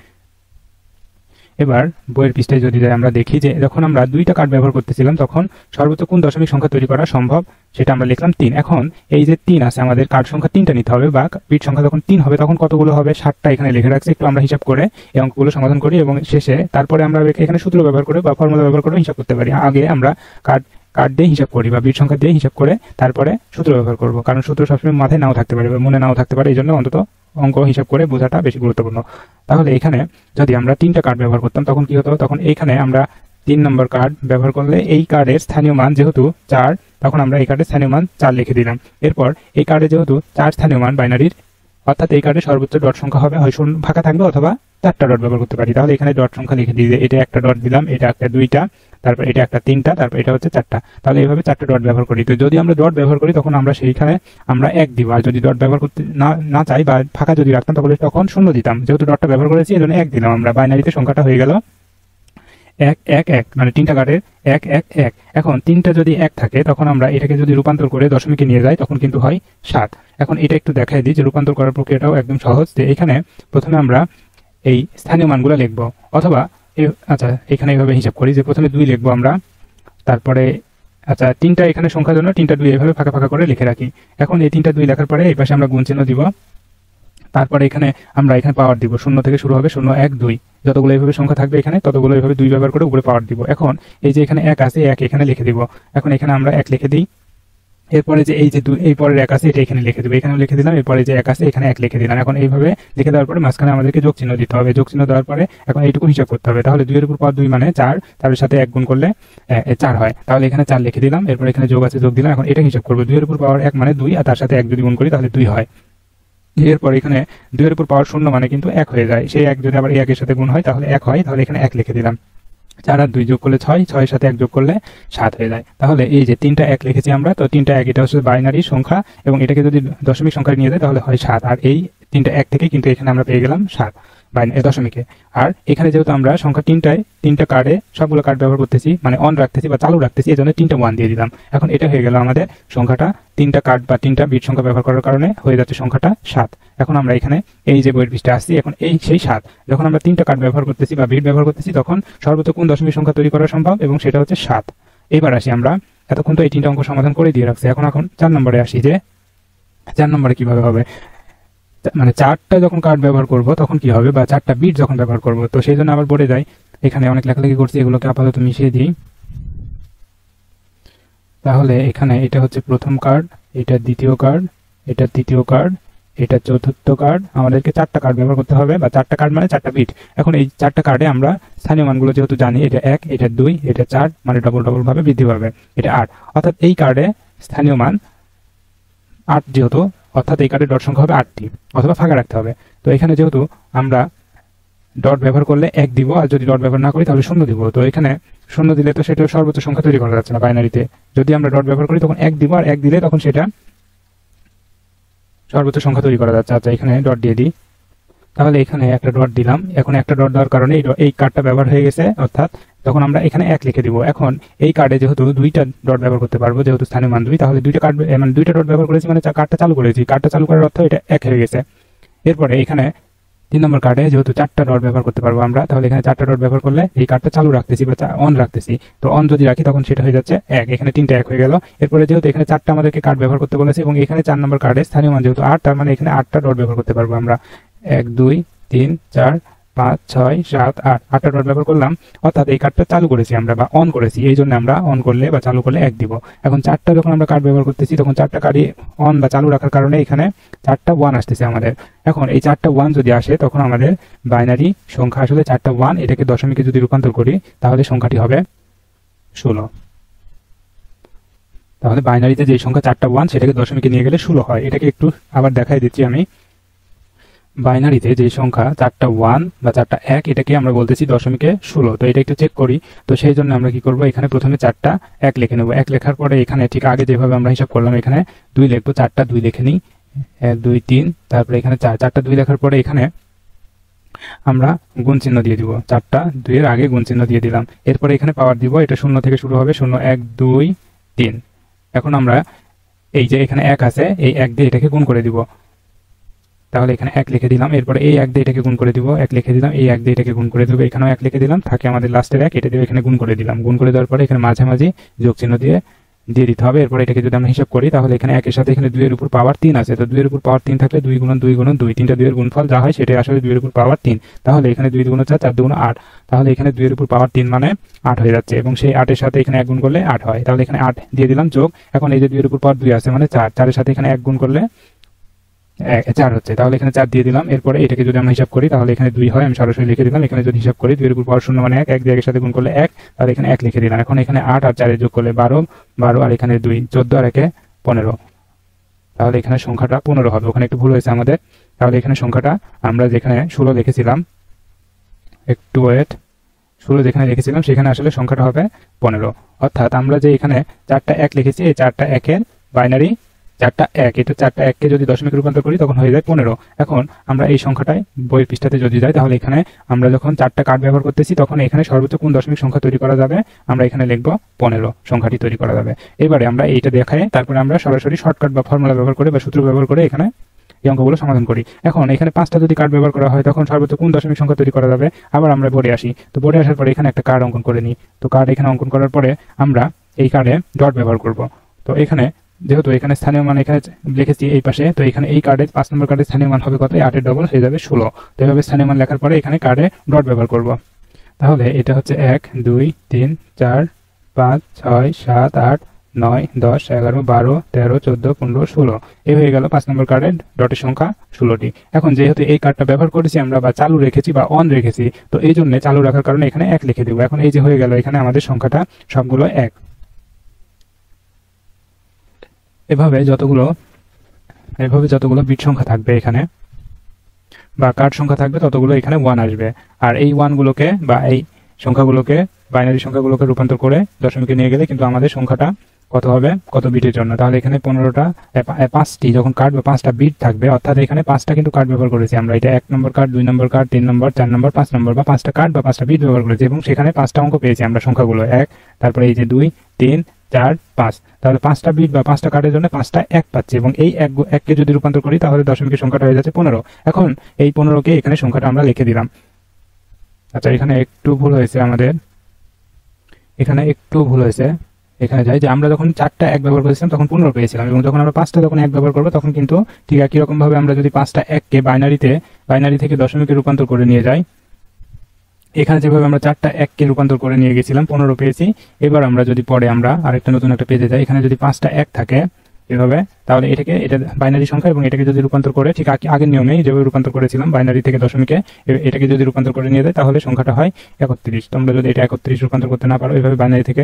এবার বইয়ের পৃষ্ঠায় যদি যাই আমরা দেখি যে যখন আমরা দুইটা কার্ড ব্যবহার করতেছিলাম তখন সর্বোচ্চ কোন দশমিক সংখ্যা তৈরি করা সম্ভব, সেটা আমরা লিখলাম 3। এখন এই যে 3 আছে, আমাদের কার্ড সংখ্যা 3টা নিতে হবে, বা বিট সংখ্যা যখন 3 হবে তখন কতগুলো হবে, 7টা এখানে লিখে রাখছি। একটু আমরা হিসাব করে এই অঙ্কগুলো সমাধান করি এবং শেষে তারপরে আমরা এখানে সূত্র ব্যবহার করে বা ফর্মুলা ব্যবহার করে হিসাব করতে পারি। আগে আমরা কার্ড দিয়ে হিসাব করি বা বিট সংখ্যা দিয়ে হিসাব করে তারপরে সূত্র ব্যবহার করব, কারণ সূত্র সবসময় মাথায় নাও থাকতে পারে বা মনে নাও থাকতে পারে, এই জন্য অন্তত অঙ্ক হিসাব করে বোঝাটা বেশি গুরুত্বপূর্ণ। তাহলে এখানে যদি আমরা 3টা কার্ড ব্যবহার করতাম তখন কি হতো, তখন এইখানে আমরা 3 নম্বর কার্ড ব্যবহার করলে এই কার্ডের স্থানীয় মান যেহেতু 4, তখন আমরা এই কার্ডের স্থানীয় মান 4 লিখে দিলাম। এরপর এই কার্ডে যেহেতু 4 স্থানীয় মান বাইনারির, অর্থাৎ এই কার্ডে সর্বোচ্চ ডট সংখ্যা হবে হয় শূন্য ফাঁকা থাকবে অথবা 4টা ডট ব্যবহার করতে পারি। তাহলে এখানে ডট সংখ্যা লিখে দিয়ে এটা একটা ডট দিলাম, এটা একটা 2টা, তারপর এটা একটা 3টা, তারপর এটা হচ্ছে 4টা। তাহলে এইভাবে 4টা ডট ব্যবহার করি। তো যদি আমরা ডট ব্যবহার করি তখন আমরা সেইখানে আমরা 1 দিব, আর যদি ডট ব্যবহার করতে না চাই বা ফাঁকা যদি রাখতাম তাহলে তখন 0 দিতাম। যেহেতু ডটটা ব্যবহার করেছি এই জন্য 1 দিলাম আমরা। বাইনারিতে সংখ্যাটা হয়ে গেল 1 1 1, মানে 3টা কার্ডের 1 1 1। এখন 3টা যদি 1 থাকে তখন আমরা এটাকে যদি রূপান্তর করে দশমিকে নিয়ে যাই তখন কিন্তু হয় 7। এখন এটা একটু দেখাই দিই যে রূপান্তর করার প্রক্রিয়াটাও একদম সহজ। যে এখানে প্রথমে আমরা এই স্থানীয় মানগুলো লিখবো, অথবা আচ্ছা এখানে এইভাবে হিসাব করি যে প্রথমে 2 লিখবো আমরা, তারপরে আচ্ছা 3টা এখানে সংখ্যার জন্য 3টা 2 এইভাবে ফাঁকা ফাঁকা করে লিখে রাখি। এখন এই 3টা 2 লেখার পরে এই পাশে আমরা গুণ চিহ্ন দিব, তারপরে এখানে আমরা এখানে পাওয়ার দিব, 0 থেকে শুরু হবে 0 1 2, যতগুলো এইভাবে সংখ্যা থাকবে এখানে ততগুলো এইভাবে 2 ব্যবহার করে উপরে পাওয়ার দিব। এখন এই যে এখানে 1 আছে, 1 এখানে লিখে দিব। এখন এখানে আমরা 1 লিখে দিই, এরপরে যে এই যে এই পরের 1 আছে এটা এখানে লিখে দেবো, এখানেও লিখে দিলাম, এরপরে যে 1 আছে এখানে 1 লিখে দিলাম। এখন এইভাবে লিখে দেওয়ার পরে মাঝখানে আমাদেরকে যোগ চিহ্ন দিতে হবে। যোগ চিহ্ন দেওয়ার পরে এখন এইটুকু হিসাব করতে হবে। তাহলে 2 এর উপর পাওয়ার 2 মানে 4, তার সাথে 1 গুণ করলে 4 হয়। তাহলে এখানে 4 লিখে দিলাম, এরপর এখানে যোগ আছে যোগ দিলাম। এখন এটা হিসাব করবো, 2 এর উপর পাওয়ার 1 মানে 2, আর তার সাথে 1 যদি গুণ করি তাহলে 2 হয়। এরপর এখানে 2 এর উপর পাওয়ার 0 মানে কিন্তু 1 হয়ে যায়। সেই 1 যদি আবার 1 এর সাথে গুণ হয় তাহলে 1 হয়। তাহলে এখানে 1 লিখে দিলাম। 4 আর 2 যোগ করলে 6, 6 এর সাথে 1 যোগ করলে 7 হয়ে যায়। তাহলে এই যে 3টা 1 লিখেছি আমরা, তো 3টা 1 এটা হচ্ছে বাইনারি সংখ্যা এবং এটাকে যদি দশমিক সংখ্যায় নিয়ে যায় তাহলে হয় 7। আর এই 3টা 1 থেকে কিন্তু এখানে আমরা পেয়ে গেলাম 7 দশমিকে। আর এখানে যেহেতু আমরা সংখ্যা 3টা কার্ডে সবগুলো কার্ড ব্যবহার করতেছি, মানে অন রাখতেছি বা চালু রাখতেছি, এই জন্য 3টা 1 দিয়ে দিলাম। এখন এটা হয়ে গেল আমাদের সংখ্যাটা, 3টা কার্ড বা 3টা বিট সংখ্যা ব্যবহার করার কারণে হয়ে যাচ্ছে সংখ্যাটা 7। এখন আমরা এখানে এই যে বইয়ের পৃষ্ঠায় আসছি, এখন এই সেই 7 যখন আমরা 3টা কার্ড ব্যবহার করতেছি বা বিট ব্যবহার করতেছি তখন সর্বোচ্চ কোন দশমিক সংখ্যা তৈরি করা সম্ভব, এবং সেটা হচ্ছে 7। এবার আসি আমরা, এতক্ষণ তো এই 3টা অঙ্ক সমাধান করে দিয়ে রাখছি। এখন 4 নম্বরে আসি যে 4 নম্বরে কিভাবে হবে, মানে 4টা যখন কার্ড ব্যবহার করব তখন কি হবে, বা 4টা বিট যখন ব্যবহার করব। তো সেই জন্য আবার বোর্ডে যাই, এখানে অনেক লেখালেখি করছি, এগুলোকে আপাতত মিশিয়ে দিই। তাহলে এখানে এটা হচ্ছে প্রথম কার্ড, এটা দ্বিতীয় কার্ড, এটা তৃতীয় কার্ড, এটা চতুর্থ কার্ড। আমাদেরকে 4টা কার্ড ব্যবহার করতে হবে, বা 4টা কার্ড মানে 4টা বিট। এখন এই 4টা কার্ডে আমরা স্থানীয় মানগুলো যেহেতু জানি, এটা 1, এটা 2, এটা 4, মানে ডবল ডবল ভাবে বৃদ্ধি পাবে, এটা 8। অর্থাৎ এই কার্ডে স্থানীয় মান 8 যেহেতু, অর্থাৎ এই কার্ডের ডট সংখ্যা হবে 8টি, অথবা ফাঁকা রাখতে হবে। তো এখানে যেহেতু আমরা ডট ব্যবহার করলে 1 দিব, আর যদি ডট ব্যবহার না করি তাহলে 0 দিব। তো এখানে 0 দিলে তো সেটা সর্বোচ্চ সংখ্যা তৈরি করা যাচ্ছে না বাইনারিতে। যদি আমরা ডট ব্যবহার করি তখন 1 দিব, আর 1 দিলে তখন সেটা সর্বোচ্চ সংখ্যা তৈরি করা যাচ্ছে। আচ্ছা, এখানে ডট দিয়ে দিই। তাহলে এখানে একটা ডট দিলাম। এখন একটা ডট দেওয়ার কারণে এই কার্ডটা ব্যবহার হয়ে গেছে, অর্থাৎ তখন আমরা এখানে 1 লিখে দিব। এখন এই কার্ডে যেহেতু 2টা ডট ব্যবহার করতে পারবো, যেহেতু স্থানীয় মান 2, তাহলে 2টা কার্ড মানে 2টা ডট ব্যবহার করেছি, মানে কার্ডটা চালু করেছি। কার্ডটা চালু করার অর্থ এটা 1 হয়ে গেছে। এরপরে এখানে 3 নম্বর কার্ডে যেহেতু 4টা ডট ব্যবহার করতে পারবো আমরা, তাহলে এখানে 4টা ডট ব্যবহার করলে এই কার্ডটা চালু রাখতেছি বা অন রাখতেছি। তো অন যদি রাখি তখন সেটা হয়ে যাচ্ছে 1, এখানে 3টা 1 হয়ে গেল। এরপরে যেহেতু এখানে 4টা আমাদেরকে কার্ড ব্যবহার করতে বলেছে, এবং এখানে 4 নম্বর কার্ডে স্থানীয় মান যেহেতু 8, তার মানে এখানে 8টা ডট ব্যবহার করতে পারবো আমরা। 1, 2, 3, 4, 5, 6, 7, 8, 8টা ডট ব্যবহার করলাম। অর্থাৎ এই কার্ডটা চালু করেছি আমরা, বা অন করেছি। এই জন্য আমরা অন করলে বা চালু করলে 1 দিব। এখন 4টা যখন আমরা কার্ড ব্যবহার করতেছি, তখন 4টা কার্ডই অন বা চালু রাখার কারণে এখানে 4টা 1 আসতেছে আমাদের। এখন এই 4টা 1 যদি আসে, তখন আমাদের বাইনারি সংখ্যা আসলে 4টা 1, এটাকে দশমিকে যদি রূপান্তর করি তাহলে সংখ্যাটি হবে 16। তাহলে বাইনারিতে যে সংখ্যা 4টা 1, সেটাকে দশমিকে নিয়ে গেলে 16 হয়। এটাকে একটু আবার দেখাই দিচ্ছি আমি। বাইনারিতে যে সংখ্যা 4টা 1 বা 4টা 1, এটাকে আমরা বলতেছি দশমিকে 16। তো এটা একটু চেক করি। তো সেই জন্য আমরা কি করব, এখানে প্রথমে 4টা 1 লিখে নেব। 1 লেখার পরে এখানে ঠিক আগে যেভাবে আমরা হিসাব করলাম, এখানে 2 লিখবো। 4টা 2 লিখে নিই, 1, 2, 3, তারপরে এখানে 4টা 2 লেখার পরে এখানে আমরা গুণ চিহ্ন দিয়ে দিব। 4টা 2 এর আগে গুণ চিহ্ন দিয়ে দিলাম। এরপরে এখানে পাওয়ার দিব, এটা 0 থেকে শুরু হবে। 0, 1, 2, 3। এখন আমরা এই যে এখানে 1 আছে, এই 1 দিয়ে এটাকে গুণ করে দিব। তাহলে এখানে 1 লিখে দিলাম। এরপরে এই 1 দিয়ে এটাকে গুণ করে দিব, 1 লিখে দিলাম। এই 1 দিয়ে এটাকে গুণ করে দেবো, এখানেও 1 লিখে দিলাম। থাকে আমাদের লাস্টের 1, এটা দিয়ে এখানে গুণ করে দিলাম। গুণ করে দেওয়ার পরে এখানে মাঝামাঝি যোগ চিহ্ন দিয়ে দিতে হবে। এরপরে এটাকে যদি আমরা হিসাব করি, তাহলে এখানে 1 এর সাথে এখানে 2 এর উপর পাওয়ার 3 আছে। তো 2 এর উপর পাওয়ার 3 থাকলে 2 গুণন 2 গুণন 2, 3টা 2 এর গুণফল যা হয় সেটাই আসলে 2 এর উপর পাওয়ার 3। তাহলে এখানে 2 গুণন 4, 4 গুণন 8। তাহলে এখানে 2 এর উপর পাওয়ার 3 মানে 8 হয়ে যাচ্ছে, এবং সেই 8 এর সাথে এখানে 1 গুণ করলে 8 হয়। তাহলে এখানে 8 দিয়ে দিলাম যোগ। এখন এই যে 2 এর উপর পাওয়ার 2 আছে মানে 4, 4 এর সাথে এখানে 1 গুণ করলে 4 হচ্ছে। তাহলে এখানে 4 দিয়ে দিলাম। এরপরে এটাকে যদি আমরা হিসাব করি তাহলে এখানে 2 হয়, আমি সরাসরি লিখে দিলাম। এখানে যদি হিসাব করি 2 এর উপর পাওয়ার 0 মানে 1, 1 দিয়ে এর সাথে গুণ করলে 1, তাহলে এখানে 1 লিখে দিলাম। এখন এখানে 8 আর 4 যোগ করলে 12, 12 আর এখানে 2, 14 আর 1, 15। তাহলে এখানে সংখ্যাটা 15 হবে। ওখানে একটু ভুল হয়েছে আমাদের। তাহলে এখানে সংখ্যাটা আমরা যেখানে 16 লিখেছিলাম, একটু ওয়েট, 16 যেখানে লিখেছিলাম সেখানে আসলে সংখ্যাটা হবে 15। অর্থাৎ আমরা যে এখানে 4টা 1 লিখেছি, এই 4টা 1 এর বাইনারি 4টা 1, এটা 4টা 1কে যদি দশমিকে রূপান্তর করি তখন হয়ে যায় 15। এখন আমরা এই সংখ্যাটায় বইয়ের পৃষ্ঠাতে যদি যাই, তাহলে এখানে আমরা যখন 4টা কার্ড ব্যবহার করতেছি তখন এখানে সর্বোচ্চ কোন দশমিক সংখ্যা তৈরি করা যাবে, আমরা এখানে লিখব 15 সংখ্যাটি তৈরি করা যাবে। এবারে আমরা এইটা দেখাই, তারপরে আমরা সরাসরি শর্টকাট বা ফর্মুলা ব্যবহার করে বা সূত্র ব্যবহার করে এখানে এই অঙ্কগুলো সমাধান করি। এখন এখানে 5টা যদি কার্ড ব্যবহার করা হয় তখন সর্বোচ্চ কোন দশমিক সংখ্যা তৈরি করা যাবে। আবার আমরা বোর্ডে আসি। তো বোর্ডে আসার পরে এখানে একটা কার্ড অঙ্কন করে নিই। তো কার্ড এখানে অঙ্কন করার পরে আমরা এই কার্ডে ডট ব্যবহার করব। তো এখানে যেহেতু এখানে স্থানীয় মান এখানে লিখেছি এই পাশে, তো এখানে এই কার্ডে 5 নম্বর কার্ডের স্থানীয় মান হবে কত, 8 এর ডবল হয়ে যাবে 16। তো এইভাবে স্থানীয় মান লেখার পরে এখানে কার্ডে ডট ব্যবহার করব। তাহলে এটা হচ্ছে 1, 2, 3, 4, 5, 6, 7, 8, 9, 10, 11, 12, 13, 14, 15, 16। এই হয়ে গেল 5 নম্বর কার্ডের ডটের সংখ্যা 16টি। এখন যেহেতু এই কার্ডটা ব্যবহার করেছি আমরা, বা চালু রেখেছি বা অন রেখেছি, তো এই জন্য চালু রাখার কারণে এখানে 1 লিখে দেবো। এখন এই যে হয়ে গেল, এখানে আমাদের সংখ্যাটা সবগুলো 1। এভাবে যতগুলো বিট সংখ্যা থাকবে এখানে বা কার্ড সংখ্যা থাকবে ততগুলো এখানে 1 আসবে। আর এই 1গুলোকে বা এই সংখ্যাগুলোকে, বাইনারি সংখ্যাগুলোকে রূপান্তর করে দশমিকে নিয়ে গেলে কিন্তু আমাদের সংখ্যাটা কত হবে, কত বিটের জন্য। তাহলে এখানে 15টা 5টি যখন কার্ড বা 5টা বিট থাকবে, অর্থাৎ এখানে 5টা কিন্তু কার্ড ব্যবহার করেছি আমরা। এটা 1 নম্বর কার্ড, 2 নম্বর কার্ড, 3 নম্বর, 4 নম্বর, 5 নম্বর, বা 5টা কার্ড বা 5টা বিট ব্যবহার করেছি, এবং সেখানে 5টা অঙ্ক পেয়েছি আমরা সংখ্যাগুলো 1, তারপরে এই যে 2, 3, 4, 5। তাহলে 5টা বিট বা 5টা কার্ডের জন্য 5টা 1 পাচ্ছি, এবং এই 1কে যদি রূপান্তর করি তাহলে দশমিকের সংখ্যাটা হয়ে যাচ্ছে 15। এখন এই 15কে এখানে সংখ্যাটা আমরা লিখে দিলাম। আচ্ছা, এখানে একটু ভুল হয়েছে আমাদের, এখানে যাই যে আমরা যখন 4টা 1 ব্যবহার করেছিলাম তখন 15 পেয়েছিলাম, এবং যখন আমরা 5টা যখন 1 ব্যবহার করবো তখন কিন্তু ঠিক একই রকম ভাবে আমরা যদি 5টা 1কে বাইনারি থেকে দশমিকে রূপান্তর করে নিয়ে যাই, এখানে যেভাবে আমরা 4টা 1কে রূপান্তর করে নিয়ে গেছিলাম 15 পেয়েছি। এবার আমরা যদি পরে আমরা আরেকটা নতুন একটা পেজে যাই, এখানে যদি 5টা 1 থাকে এভাবে, তাহলে এটা বাইনারি সংখ্যা এবং এটাকে যদি রূপান্তর করে ঠিক আগের নিয়মেই যেভাবে রূপান্তর করেছিলাম বাইনারি থেকে দশমিকে এটাকে যদি রূপান্তর করে নিয়ে যায় তাহলে সংখ্যাটা হয় 31। তোমরা যদি এটা 31 রূপান্তর করতে না পারো এভাবে বাইনারি থেকে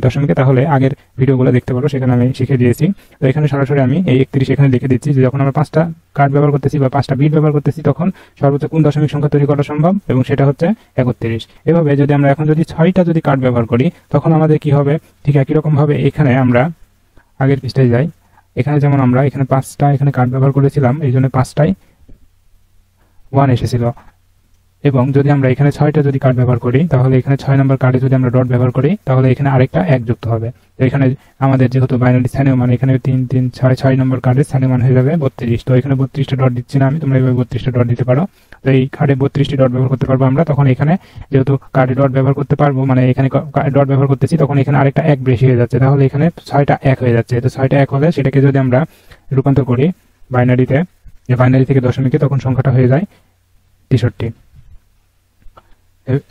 দশমিকে, তাহলে আগের ভিডিওগুলো দেখতে পারো, সেখানে আমি শিখিয়ে দিয়েছি। তো এখানে সরাসরি আমি এই 31 এখানে লিখে দিচ্ছি যে যখন আমরা 5টা কার্ড ব্যবহার করতেছি বা 5টা বিট ব্যবহার করতেছি তখন সর্বোচ্চ কোন দশমিক সংখ্যা তৈরি করা সম্ভব, এবং সেটা হচ্ছে 31। এভাবে যদি আমরা এখন যদি 6টা যদি কার্ড ব্যবহার করি তখন আমাদের কি হবে, ঠিক একই রকম ভাবে এখানে আমরা আগের পৃষ্ঠায় যাই। এখানে যেমন আমরা এখানে 5টা এখানে কার্ড ব্যবহার করেছিলাম, এই জন্য 5টায় 1 এসেছিল, এবং যদি আমরা এখানে 6টা যদি কার্ড ব্যবহার করি তাহলে এখানে 6 নম্বর কার্ডে যদি আমরা ডট ব্যবহার করি তাহলে এখানে আরেকটা 1 যুক্ত হবে। তো এখানে আমাদের যেহেতু বাইনারি স্থানীয় মান এখানে 3 3 6 6 নম্বর কার্ডে স্থানীয় মান হয়ে যাবে 32। তো এখানে 32টা ডট দিচ্ছি না আমি, তোমরা এইভাবে 32টা ডট দিতে পারো। তো এই কার্ডে 32টি ডট ব্যবহার করতে পারবো আমরা, তখন এখানে যেহেতু কার্ডে ডট ব্যবহার করতে পারবো, মানে এখানে ডট ব্যবহার করতেছি, তখন এখানে আরেকটা 1 বেশি হয়ে যাচ্ছে, তাহলে এখানে 6টা 1 হয়ে যাচ্ছে। তো 6টা 1 হলে সেটাকে যদি আমরা রূপান্তর করি বাইনারিতে, যে বাইনারি থেকে দশমিকে, তখন সংখ্যাটা হয়ে যায় 63।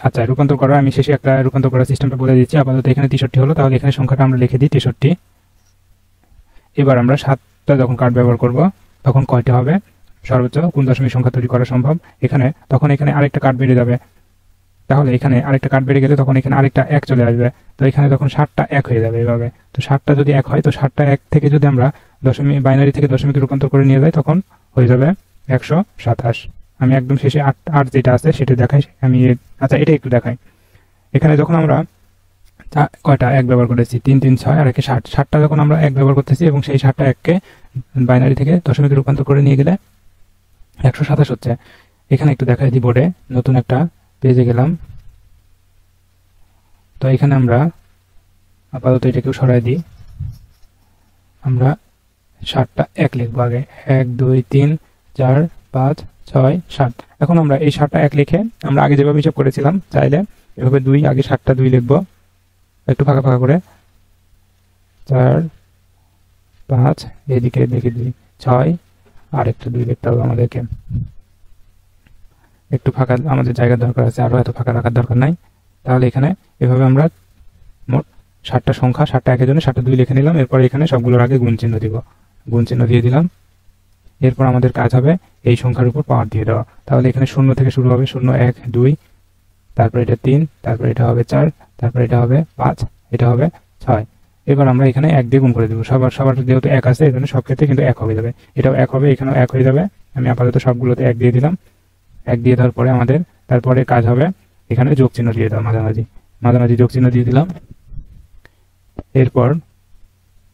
আচ্ছা, রূপান্তর করা আমি শেষে একটা রূপান্তর করার সিস্টেমটা বলে দিচ্ছি। আপাতত এখানে 63 হলো, তাহলে এখানে সংখ্যাটা আমরা লিখে দিই 63। এবার আমরা 7টা যখন কার্ড ব্যবহার করব তখন কয়টা হবে, সর্বোচ্চ কোন দশমিক সংখ্যা তৈরি করা সম্ভব, এখানে তখন এখানে আরেকটা কার্ড বেড়ে যাবে, তাহলে এখানে আরেকটা কার্ড বেড়ে গেলে তখন এখানে আরেকটা 1 চলে আসবে। তো এখানে তখন 7টা 1 হয়ে যাবে এভাবে। তো 7টা যদি 1 হয় তো 7টা 1 থেকে যদি আমরা দশমিক বাইনারি থেকে দশমিকে রূপান্তর করে নিয়ে যাই তখন হয়ে যাবে 127। আমি একদম শেষে 8 যেটা আছে সেটা দেখাই আমি। আচ্ছা, এটা একটু দেখাই। এখানে যখন আমরা কয়টা 1 ব্যবহার করেছি, 3 3 6 আর 60, 7টা যখন আমরা 1 ব্যবহার করতেছি এবং সেই 7টা 1কে বাইনারি থেকে দশমিকে রূপান্তর করে নিয়ে গেলে 127 হচ্ছে। এখানে একটু দেখাই দিই বোর্ডে, নতুন একটা পেজে গেলাম। তো এখানে আমরা আপাতত এটাকেও সরাই দিই, আমরা 7টা 1 লিখবো আগে, 1 2 3 4 5 6 7। এখন আমরা এই 7টা 1 লিখে আমরা আগে যেভাবে হিসাব করেছিলাম চাইলে এভাবে 2 আগে 7টা 2 লিখবো, একটু ফাঁকা ফাঁকা করে, 4 5 এদিকে লিখে দিই 6 আর একটা 2 লিখতে হবে আমাদেরকে, একটু ফাঁকা আমাদের জায়গার দরকার আছে, আরো এত ফাঁকা রাখার দরকার নাই। তাহলে এখানে এভাবে আমরা মোট 7টা সংখ্যা, 7টা 1 এর জন্য 7টা 2 লিখে নিলাম। এরপর এখানে সবগুলোর আগে গুণ চিহ্ন দিব, গুণ চিহ্ন দিয়ে দিলাম। এরপর আমাদের কাজ হবে এই সংখ্যার উপর পাওয়ার দিয়ে দেওয়া। তাহলে এখানে 0 থেকে শুরু হবে, 0 1 2, তারপর এটা 3, তারপর এটা হবে 4, তারপর এটা হবে 5, এটা হবে 6। এবার আমরা এখানে 1 দিয়ে গুণ করে দেবো। সবার যেহেতু 1 আছে এই জন্য সব ক্ষেত্রে কিন্তু 1 হয়ে যাবে, এটাও 1 হবে, এখানেও 1 হয়ে যাবে। আমি আপাতত সবগুলোতে 1 দিয়ে দিলাম। 1 দিয়ে দেওয়ার পরে আমাদের তারপরে কাজ হবে এখানে যোগ চিহ্ন দিয়ে দাও, মাঝামাঝি যোগ চিহ্ন দিয়ে দিলাম। এরপর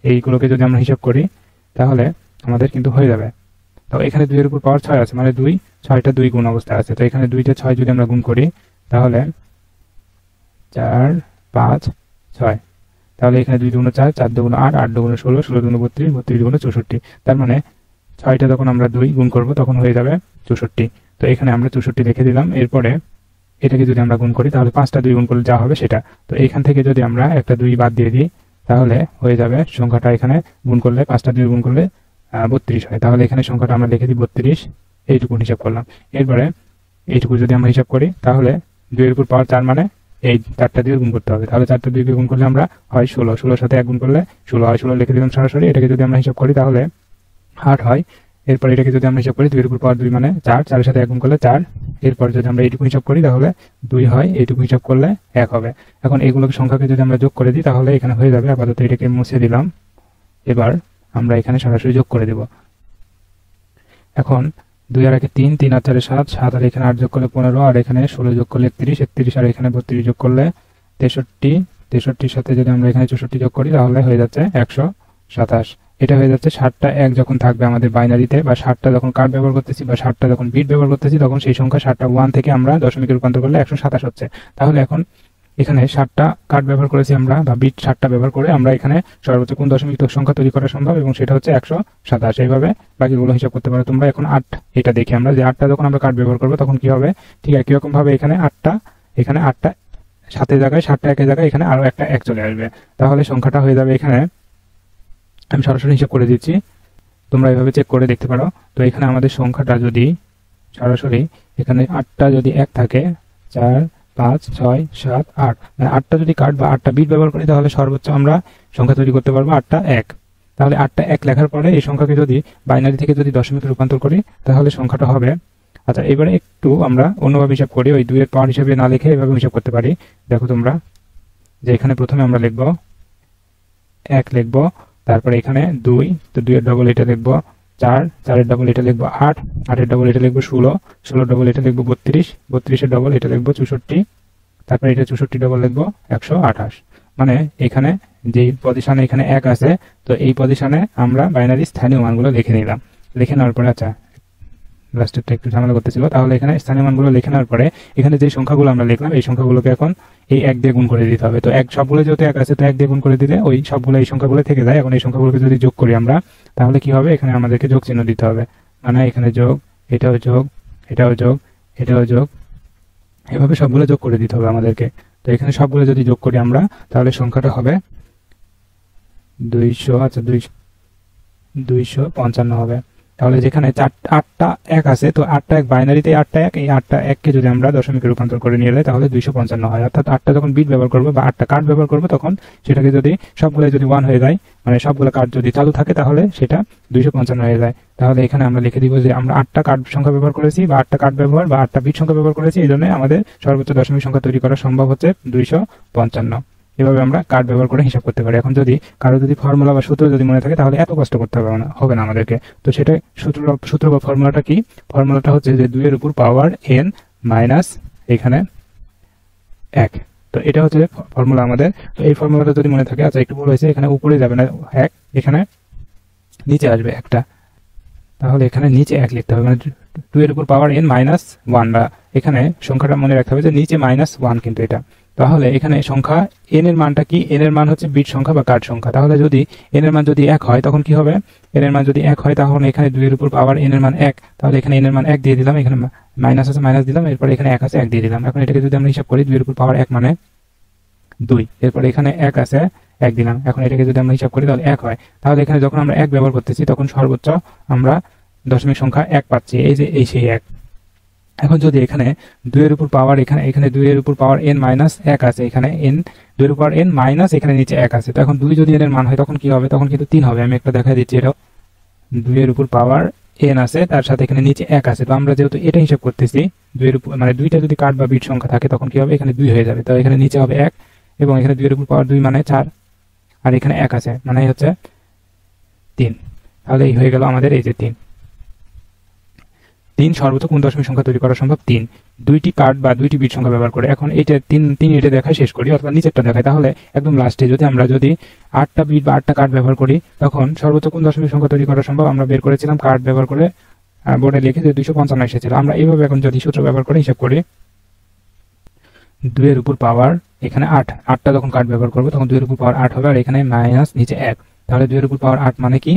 এইগুলোকে যদি আমরা হিসাব করি তাহলে আমাদের কিন্তু হয়ে যাবে। তো এখানে 2 এর উপর পাওয়ার 6 আছে, মানে 2 6টা 2 গুণ অবস্থায় আছে। তো এখানে 2টা 6 যদি আমরা গুণ করি তাহলে 4 5 6, তাহলে এখানে 2 2 4, 4 2 8, 8 2 16, 16 2 32, 32 2 64। তার মানে 6টা যখন আমরা 2 গুণ করব তখন হয়ে যাবে 64। তো এখানে আমরা 64 লিখে দিলাম। এরপরে এটাকে যদি আমরা গুণ করি তাহলে 5টা 2 গুণ করলে যা হবে সেটা। তো এইখান থেকে যদি আমরা একটা 2 বাদ দিয়ে দিই তাহলে হয়ে যাবে সংখ্যাটা, এখানে গুণ করলে 5টা 2 গুণ করলে 32 হয়। তাহলে এখানে সংখ্যাটা আমরা লিখে দিই 32, এইটুকু হিসাব করলাম। এরপরে এইটুকু যদি আমরা হিসাব করি তাহলে 2 এর উপর পাওয়ার 4, মানে এই 4টা 2 গুণ করতে হবে। তাহলে 4টা 2 গুণ করলে আমরা হয় 16, 16 সাথে 1 গুণ করলে 16 হয়, 16 লিখে দিলাম সরাসরি। এটাকে যদি আমরা হিসাব করি তাহলে 8 হয়। এরপর এটাকে যদি আমরা হিসাব করি 2 এর উপর পাওয়ার 2 মানে 4, 4 এর সাথে 1 গুণ করলে 4। এরপর যদি আমরা এইটুকু হিসাব করি তাহলে 2 হয়, এইটুকু হিসাব করলে 1 হবে। এখন এইগুলোকে সংখ্যাকে যদি আমরা যোগ করে দিই তাহলে এখানে হয়ে যাবে। আপাতত এটাকে মুছে দিলাম। এবার আমরা এখানে সরাসরি যোগ করে দেব। এখন 2 আর 1 3, 3 আর 4 7, 7 আর এখানে 8 যোগ করলে 15, আর এখানে 16 যোগ করলে 31, 31 আর এখানে 32 যোগ করলে 63, 63 সাথে যদি আমরা এখানে 64 যোগ করি তাহলে হয়ে যাচ্ছে 127। এটা হয়ে যাচ্ছে 7টা 1 যখন থাকবে আমাদের বাইনারিতে, বা 7টা যখন কার্ড ব্যবহার করতেছি বা 7টা যখন বিট ব্যবহার করতেছি তখন সেই সংখ্যা 7টা 1 থেকে আমরা দশমিকে রূপান্তর করলে 127 হচ্ছে। তাহলে এখন এখানে 7টা কার্ড ব্যবহার করেছি আমরা, বা বিট 7টা ব্যবহার করে আমরা এখানে সর্বোচ্চ কোন দশমিক সংখ্যা তৈরি করা সম্ভব, এবং সেটা হচ্ছে 127। এইভাবে বাকিগুলো হিসাব করতে পারো তোমরা। এখন 8 এটা দেখি আমরা, যে 8টা যখন আমরা কার্ড ব্যবহার করবো তখন কি হবে, ঠিক একই রকম ভাবে এখানে 8টা 7 জায়গায় 7টা 1 জায়গায় এখানে আরো একটা 1 চলে আসবে। তাহলে সংখ্যাটা হয়ে যাবে, এখানে আমি সরাসরি হিসাব করে দিচ্ছি, তোমরা এভাবে চেক করে দেখতে পারো। তো এখানে আমাদের সংখ্যাটা যদি সরাসরি এখানে 8টা যদি 1 থাকে, 4 5 6 7 8, মানে 8টা যদি কার্ড বা 8টা বিট ব্যবহার করি তাহলে সর্বোচ্চ আমরা সংখ্যা তৈরি করতে পারবো 8টা 1। তাহলে 8টা 1 লেখার পরে এই সংখ্যাকে যদি বাইনারি থেকে যদি দশমিকে রূপান্তর করি তাহলে সংখ্যাটা হবে। আচ্ছা, এবারে একটু আমরা অন্যভাবে হিসাব করি, ওই 2 এর পাওয়ার হিসেবে না লিখে এভাবে হিসাব করতে পারি। দেখো তোমরা যে এখানে প্রথমে আমরা লিখব 1 লিখব, তারপরে এখানে 2, তো 2 এর ডবল এটা লিখব 4, 4 এর ডবল এটা লিখব 8, 8 এর ডবল এটা লিখব 16, 16 ডবল এটা লিখব 32, 32 এর ডবল এটা লিখব 64, তারপরে এটা 64 ডবল লিখব 128। মানে এখানে যে পজিশনে এখানে 1 আছে, তো এই পজিশনে আমরা বাইনারি স্থানীয় মানগুলো লিখে নিলাম। লিখে নেওয়ার পরে আচ্ছা লাস্টেরটা একটু ঝামেলা করতেছিল, তাহলে এখানে স্থানীয় মানগুলো লিখে নেওয়ার পরে এখানে যে সংখ্যাগুলো আমরা লিখলাম এই সংখ্যাগুলোকে এখন এই 1 দিয়ে গুণ করে দিতে হবে। তো এক সবগুলো যেহেতু 1 আছে তো 1 দিয়ে গুণ করে দিলে ওই সবগুলো এই সংখ্যাগুলো থেকে যায়। এখন এই সংখ্যাগুলোকে যদি যোগ করি আমরা তাহলে কি হবে, এখানে আমাদেরকে যোগ চিহ্ন দিতে হবে, মানে এখানে যোগ, এটাও যোগ, এটাও যোগ, এটাও যোগ, এভাবে সবগুলো যোগ করে দিতে হবে আমাদেরকে। তো এখানে সবগুলো যদি যোগ করি আমরা তাহলে সংখ্যাটা হবে 200, আচ্ছা 255 হবে। তাহলে যেখানে 8টা 1 আছে, তো 8টা 1 বাইনারিতে 8টা 1, এই 8টা 1কে যদি আমরা দশমিকে রূপান্তর করে নিয়ে যাই তাহলে 255 হয়। অর্থাৎ 8টা যখন বিট ব্যবহার করবো বা 8টা কার্ড ব্যবহার করবো তখন সেটাকে যদি সবগুলো যদি 1 হয়ে যায়, মানে সবগুলো কার্ড যদি চালু থাকে তাহলে সেটা 255 হয়ে যায়। তাহলে এখানে আমরা লিখে দিব যে আমরা 8টা কার্ড সংখ্যা ব্যবহার করেছি বা 8টা কার্ড ব্যবহার বা 8টা বিট সংখ্যা ব্যবহার করেছি, এই জন্য আমাদের সর্বোচ্চ দশমিক সংখ্যা তৈরি করা সম্ভব হচ্ছে 255। এভাবে আমরা কার্ড ব্যবহার করে হিসাব করতে পারি। এখন যদি কারো যদি ফর্মুলা বা সূত্র যদি মনে থাকে তাহলে এত কষ্ট করতে হবে না আমাদেরকে। তো সেটা সূত্র বা ফর্মুলাটা কি? ফর্মুলাটা হচ্ছে যে 2 এর উপর পাওয়ার n মাইনাস এখানে 1। তো এটা হচ্ছে ফর্মুলা আমাদের। তো এই ফর্মুলাটা যদি মনে থাকে, আচ্ছা একটু ভুল হয়েছে, এখানে উপরে যাবে না 1, এখানে নিচে আসবে একটা, তাহলে এখানে নিচে 1 লিখতে হবে, মানে 2 এর উপর পাওয়ার n মাইনাস 1, বা এখানে সংখ্যাটা মনে রাখতে হবে যে নিচে -1 কিন্তু এটা। তাহলে এখানে সংখ্যা n এর মানটা কি? n এর মান হচ্ছে বিট সংখ্যা বা কার্ড সংখ্যা। তাহলে যদি n এর মান যদি 1 হয় তখন কি হবে? n এর মান যদি 1 হয় তখন এখানে 2 এর উপর পাওয়ার n এর মান 1, তাহলে এখানে n এর মান 1 দিয়ে দিলাম, এখানে মাইনাস আছে মাইনাস দিলাম, এরপর এখানে 1 আছে 1 দিয়ে দিলাম। এখন এটাকে যদি আমরা হিসাব করি 2 এর উপর পাওয়ার 1 মানে 2, এরপর এখানে 1 আছে 1 দিলাম। এখন এটাকে যদি আমরা হিসাব করি তাহলে 1 হয়। তাহলে এখানে যখন আমরা 1 ব্যবহার করতেছি তখন সর্বোচ্চ আমরা দশমিক সংখ্যা 1 পাচ্ছি, এই যে এই সেই 1। এখন যদি এখানে 2 এর উপর পাওয়ার এখানে 2 এর উপর পাওয়ার n মাইনাস 1 আছে, এখানে n 2 এর উপর n মাইনাস এখানে নিচে 1 আছে, তো এখন 2 যদি n এর মান হয় তখন কি হবে? তখন কিন্তু 3 হবে। আমি একটা দেখা দিচ্ছি, এটাও 2 এর উপর পাওয়ার n আছে, তার সাথে এখানে নিচে 1 আছে। তো আমরা যেহেতু এটা হিসাব করতেছি 2 এর উপর, মানে 2টা যদি কার্ড বা বিট সংখ্যা থাকে তখন কি হবে? এখানে 2 হয়ে যাবে। তো এখানে নিচে হবে 1 এবং এখানে 2 এর উপর পাওয়ার 2 মানে 4, আর এখানে 1 আছে মানে হচ্ছে 3। তাহলে এই হয়ে গেল আমাদের এই যে 3 সর্বোচ্চ কোন দশমিক সংখ্যা তৈরি করা সম্ভব? 3, 2টি কার্ড বা 2টি বিট সংখ্যা ব্যবহার করে। এখন এইটা 3 এটা দেখায় শেষ করি, অথবা নিচেরটা দেখায়। তাহলে একদম লাস্টে যদি আমরা 8টা বিট বা 8টা কার্ড ব্যবহার করি তখন সর্বোচ্চ কোন দশমিক সংখ্যা তৈরি করা সম্ভব আমরা বের করেছিলাম কার্ড ব্যবহার করে, বোর্ডে লিখে যে 255 এসেছিল। আমরা এইভাবে এখন যদি সূত্র ব্যবহার করে হিসাব করি, 2 এর উপর পাওয়ার এখানে 8টা যখন কার্ড ব্যবহার করবো তখন 2 এর উপর পাওয়ার 8 হবে, আর এখানে মাইনাস নিচে 1। তাহলে 2 এর উপর পাওয়ার 8 মানে কি?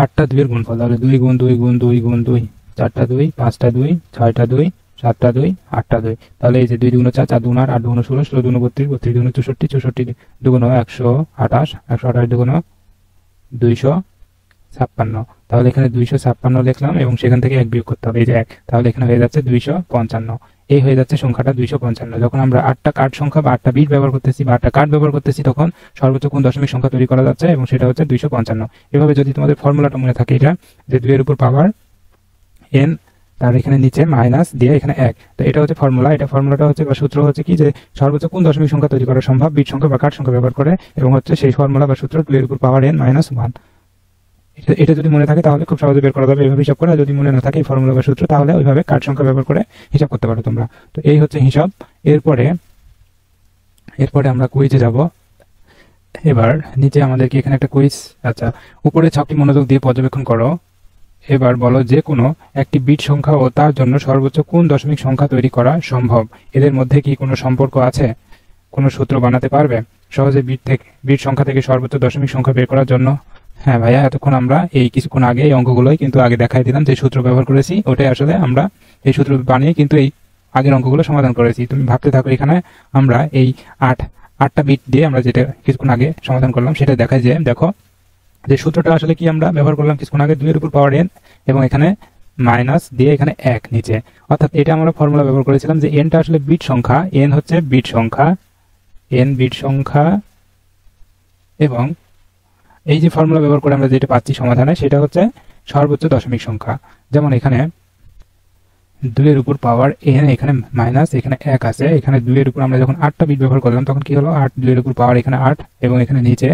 8টা 2 এর গুণফল। তাহলে 2 গুণ 2 গুণ 2 গুণ 2, 4টা 2, 5টা 2, 6টা 2, 7টা 2, 8টা 2। তাহলে এই যে 2 দুগুণ 4, 4 দুগুণ 8, 8 দুগুণ 16, 16 দুগুণ 32, 32 দুগুণ 64, 64 দুগুণ 128, 128 দুগুণ 256। তাহলে এখানে 256 লিখলাম এবং সেখান থেকে 1 বিয়োগ করতে হবে, এই যে 1। তাহলে এখানে হয়ে যাচ্ছে 255। এই হয়ে যাচ্ছে সংখ্যাটা 255। যখন আমরা 8টা কার্ড সংখ্যা বা 8টা বিট ব্যবহার করতেছি বা 8টা কার্ড ব্যবহার করতেছি তখন সর্বোচ্চ কোন দশমিক সংখ্যা তৈরি করা যাচ্ছে, এবং সেটা হচ্ছে 255। এভাবে যদি তোমাদের ফর্মুলাটা মনে থাকে, এটা যে 2 এর উপর পাওয়ার n, তার এখানে নিচে মাইনাস দিয়ে এখানে 1, তো এটা হচ্ছে ফর্মুলা। এটা ফর্মুলাটা হচ্ছে বা সূত্র হচ্ছে কি, যে সর্বোচ্চ কোন দশমিক সংখ্যা তৈরি করা সম্ভব বিট সংখ্যা বা কার্ড সংখ্যা ব্যবহার করে, এবং হচ্ছে সেই ফর্মুলা বা সূত্র 2 এর উপর পাওয়ার n মাইনাস 1। এটা যদি মনে থাকে তাহলে খুব সহজে বের করা যাবে এইভাবে হিসাব করে। আর যদি মনে না থাকে এই ফর্মুলা বা সূত্র, তাহলে ওইভাবে কার্ড সংখ্যা ব্যবহার করে হিসাব করতে পারো তোমরা। তো এই হচ্ছে হিসাব। এরপরে আমরা কুইজে যাব। এবার নিচে আমাদেরকে এখানে একটা কুইজ, আচ্ছা উপরে ছাপটি মনোযোগ দিয়ে পর্যবেক্ষণ করো। এবার বলো যে কোনো একটি বিট সংখ্যা ও তার জন্য সর্বোচ্চ কোন দশমিক সংখ্যা তৈরি করা সম্ভব, এদের মধ্যে কি কোনো সম্পর্ক আছে? কোনো সূত্র বানাতে পারবে সহজে বিট সংখ্যা থেকে সর্বোচ্চ দশমিক সংখ্যা বের করার জন্য? হ্যাঁ ভাইয়া, এতক্ষণ আমরা এই কিছুক্ষণ আগে এই অঙ্কগুলোই কিন্তু আগে দেখাই দিলাম, যে সূত্র ব্যবহার করেছি ওটাই আসলে আমরা এই সূত্র বানিয়ে কিন্তু এই আগের অঙ্কগুলো সমাধান করেছি। তুমি ভাবতে থাকো, এখানে আমরা এই 8টা বিট দিয়ে আমরা যেটা কিছুক্ষণ আগে সমাধান করলাম সেটা দেখাই। যে দেখো যে সূত্রটা আসলে কি আমরা ব্যবহার করলাম কিছুক্ষণ আগে, 2 এর উপর পাওয়ার n এবং এখানে মাইনাস দিয়ে এখানে 1 নিচে, অর্থাৎ এটা আমরা ফর্মুলা ব্যবহার করেছিলাম যে এনটা আসলে বিট সংখ্যা, এন হচ্ছে বিট সংখ্যা, এন বিট সংখ্যা, এবং এই যে ফর্মুলা ব্যবহার করে আমরা যেটা পাচ্ছি সমাধানে সেটা হচ্ছে সর্বোচ্চ দশমিক সংখ্যা। যেমন এখানে 2 এর উপর পাওয়ার n, এখানে মাইনাস, এখানে 1 আছে, এখানে 2 এর উপর আমরা যখন 8টা বিট ব্যবহার করলাম তখন কি হলো 8, 2 এর উপর পাওয়ার এখানে 8 এবং এখানে নিচে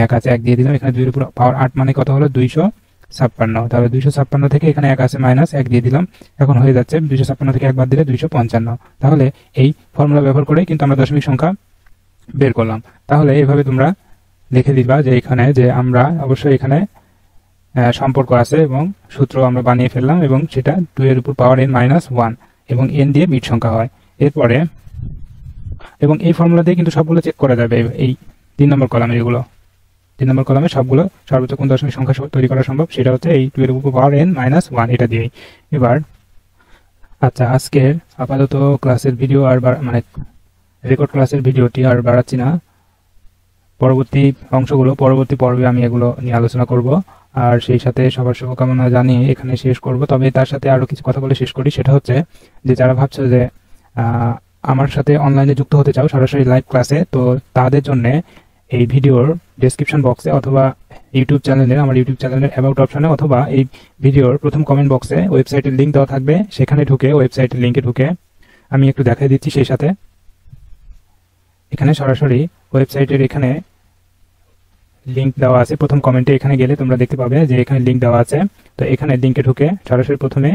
1 আছে, 1 দিয়ে দিলাম, এখানে 2 এর উপর পাওয়ার 8 মানে কত হলো 256, তাহলে 256 থেকে এখানে 1 আছে মাইনাস 1 দিয়ে দিলাম, এখন হয়ে যাচ্ছে 256 থেকে 1 বাদ দিলে 255। তাহলে এই ফর্মুলা ব্যবহার করে কিন্তু আমরা দশমিক সংখ্যা বের করলাম। তাহলে এইভাবে তোমরা লিখে দিবা যে এখানে যে আমরা অবশ্যই এখানে সম্পর্ক আছে এবং সূত্র আমরা বানিয়ে ফেললাম এবং সেটা 2 এর উপর পাওয়ার n মাইনাস 1 এবং n দিয়ে বিট সংখ্যা হয়। এরপরে এবং এই ফর্মুলা দিয়ে কিন্তু সবগুলো চেক করা যাবে, এই 3 নম্বর কলামে, এগুলো 3 নম্বর কলামে সবগুলো সর্বোচ্চ কোন দশমিক সংখ্যা তৈরি করা সম্ভব সেটা হচ্ছে এই 2 এর উপর পাওয়ার n মাইনাস 1 এটা দিয়েই। এবার আচ্ছা, আজকের আপাতত ক্লাসের ভিডিও আর মানে রেকর্ড ক্লাসের ভিডিওটি আর বাড়াচ্ছি না, পরবর্তী অংশগুলো পরবর্তী পর্বে আমি এগুলো নিয়ে আলোচনা করব। আর সেই সাথে সবার শুভকামনা জানিয়ে এখানে শেষ করব। তবে তার সাথে আরো কিছু কথা বলে শেষ করি, সেটা হচ্ছে যে যারা ভাবছো যে আমার সাথে অনলাইনে যুক্ত হতে চাও সরাসরি লাইভ ক্লাসে, তো তাদের জন্য এই ভিডিওর ডেসক্রিপশন বক্সে অথবা ইউটিউব চ্যানেলে, আমার ইউটিউব চ্যানেলের অ্যাবাউট অপশনে অথবা এই ভিডিওর প্রথম কমেন্ট বক্সে ওয়েবসাইটের লিঙ্ক দেওয়া থাকবে, সেখানে ঢুকে ওয়েবসাইটের লিঙ্কে ঢুকে আমি একটু দেখাই দিচ্ছি। সেই সাথে এখানে সরাসরি ওয়েবসাইটের এখানে লিঙ্ক দেওয়া আছে, প্রথম কমেন্টে এখানে গেলে তোমরা দেখতে পাবে যে এখানে লিঙ্ক দেওয়া আছে। তো এখানে লিঙ্কে ঢুকে সরাসরি প্রথমে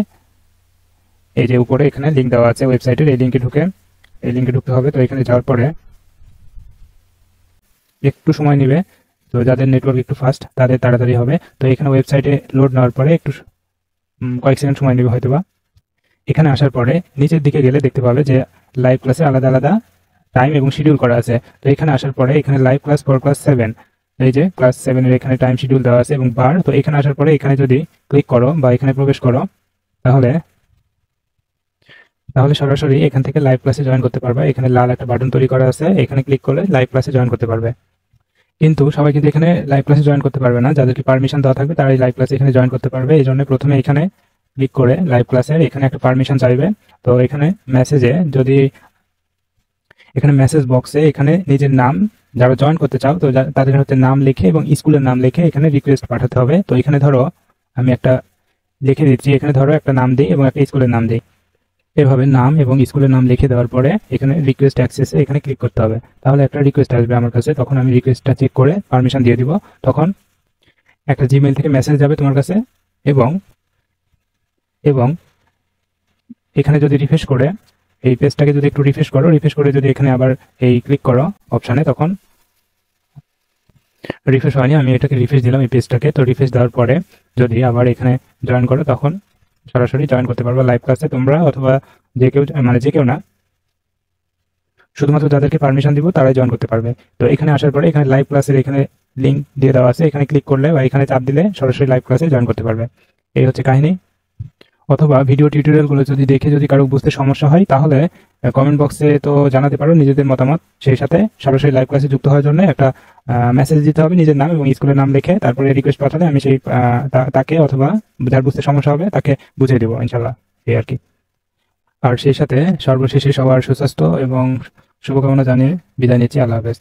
এই যে উপরে এখানে লিঙ্ক দেওয়া আছে ওয়েবসাইটের, এই লিঙ্কে ঢুকতে হবে। তো এখানে যাওয়ার পরে একটু সময় নেবে, তো যাদের নেটওয়ার্ক একটু ফাস্ট তাদের তাড়াতাড়ি হবে। তো এখানে ওয়েবসাইটে লোড নেওয়ার পরে একটু কয়েক সেকেন্ড সময় নেবে হয়তোবা। এখানে আসার পরে নিচের দিকে গেলে দেখতে পাবে যে লাইভ ক্লাসে আলাদা আলাদা টাইম এবং শিডিউল করা আছে। তো এখানে আসার পরে এখানে লাইভ ক্লাস ফর ক্লাস 7, এই যে ক্লাস 7 এর এখানে টাইম শিডিউল দেওয়া আছে এবং বার। তো এখানে আসার পরে এখানে যদি ক্লিক করো বা এখানে প্রবেশ করো তাহলে সরাসরি এখান থেকে লাইভ ক্লাসে জয়েন করতে পারবে। এখানে লাল একটা বাটন তৈরি করা আছে, এখানে ক্লিক করলে লাইভ ক্লাসে জয়েন করতে পারবে। কিন্তু সবাই কিন্তু এখানে লাইভ ক্লাসে জয়েন করতে পারবে না, যাদেরকে পারমিশন দেওয়া থাকবে তারাই লাইভ ক্লাসে এখানে জয়েন করতে পারবে। এই জন্য প্রথমে এখানে ক্লিক করে লাইভ ক্লাসের এখানে একটা পারমিশন চাইবে। তো এখানে মেসেজে যদি এখানে মেসেজ বক্সে এখানে নিজের নাম, যারা জয়েন করতে চাও তো তাদের হচ্ছে নাম লিখে এবং স্কুলের নাম লিখে এখানে রিকোয়েস্ট পাঠাতে হবে। তো এখানে ধরো আমি একটা লিখে দিচ্ছি, এখানে ধরো একটা নাম দিই এবং একটা স্কুলের নাম দিই। এভাবে নাম এবং স্কুলের নাম লিখে দেওয়ার পরে এখানে রিকোয়েস্ট অ্যাক্সেসে এখানে ক্লিক করতে হবে। তাহলে একটা রিকোয়েস্ট আসবে আমার কাছে, তখন আমি রিকোয়েস্টটা চেক করে পারমিশন দিয়ে দিব। তখন একটা জিমেইল থেকে মেসেজ যাবে তোমার কাছে এবং এখানে যদি রিফ্রেশ করে এই পেজটাকে যদি একটু রিফ্রেশ করে যদি এখানে আবার এই ক্লিক করো অপশানে, তখন রিফ্রেশ হয়নি, আমি এটাকে রিফ্রেশ দিলাম এই পেজটাকে। তো রিফ্রেশ দেওয়ার পরে যদি আবার এখানে জয়েন করো তখন সরাসরি জয়েন করতে পারবে লাইভ ক্লাসে তোমরা, অথবা যে কেউ না, শুধুমাত্র যাদেরকে পারমিশন দিব তারাই জয়েন করতে পারবে। তো এখানে আসার পরে এখানে লাইভ ক্লাসের এখানে লিঙ্ক দিয়ে দেওয়া আছে, এখানে ক্লিক করলে বা এখানে চাপ দিলে সরাসরি লাইভ ক্লাসে জয়েন করতে পারবে। এই হচ্ছে কাহিনী। অথবা ভিডিও টিউটোরিয়ালগুলো দেখে যদি কারো বুঝতে সমস্যা হয় তাহলে কমেন্ট বক্সে তো জানাতে পারো নিজেদের মতামত। সেই সাথে সরাসরি লাইভ ক্লাসে যুক্ত হওয়ার জন্য একটা মেসেজ দিতে হবে নিজের নাম এবং স্কুলের নাম লিখে, তারপরে রিকোয়েস্ট পাঠালে আমি সেই তাকে অথবা যার বুঝতে সমস্যা হবে তাকে বুঝিয়ে দেবো ইনশাল্লাহ, এই আর কি। আর সেই সাথে সর্বশেষে সবার সুস্বাস্থ্য এবং শুভকামনা জানিয়ে বিদায় নিচ্ছি। আল্লাহ হাফেজ।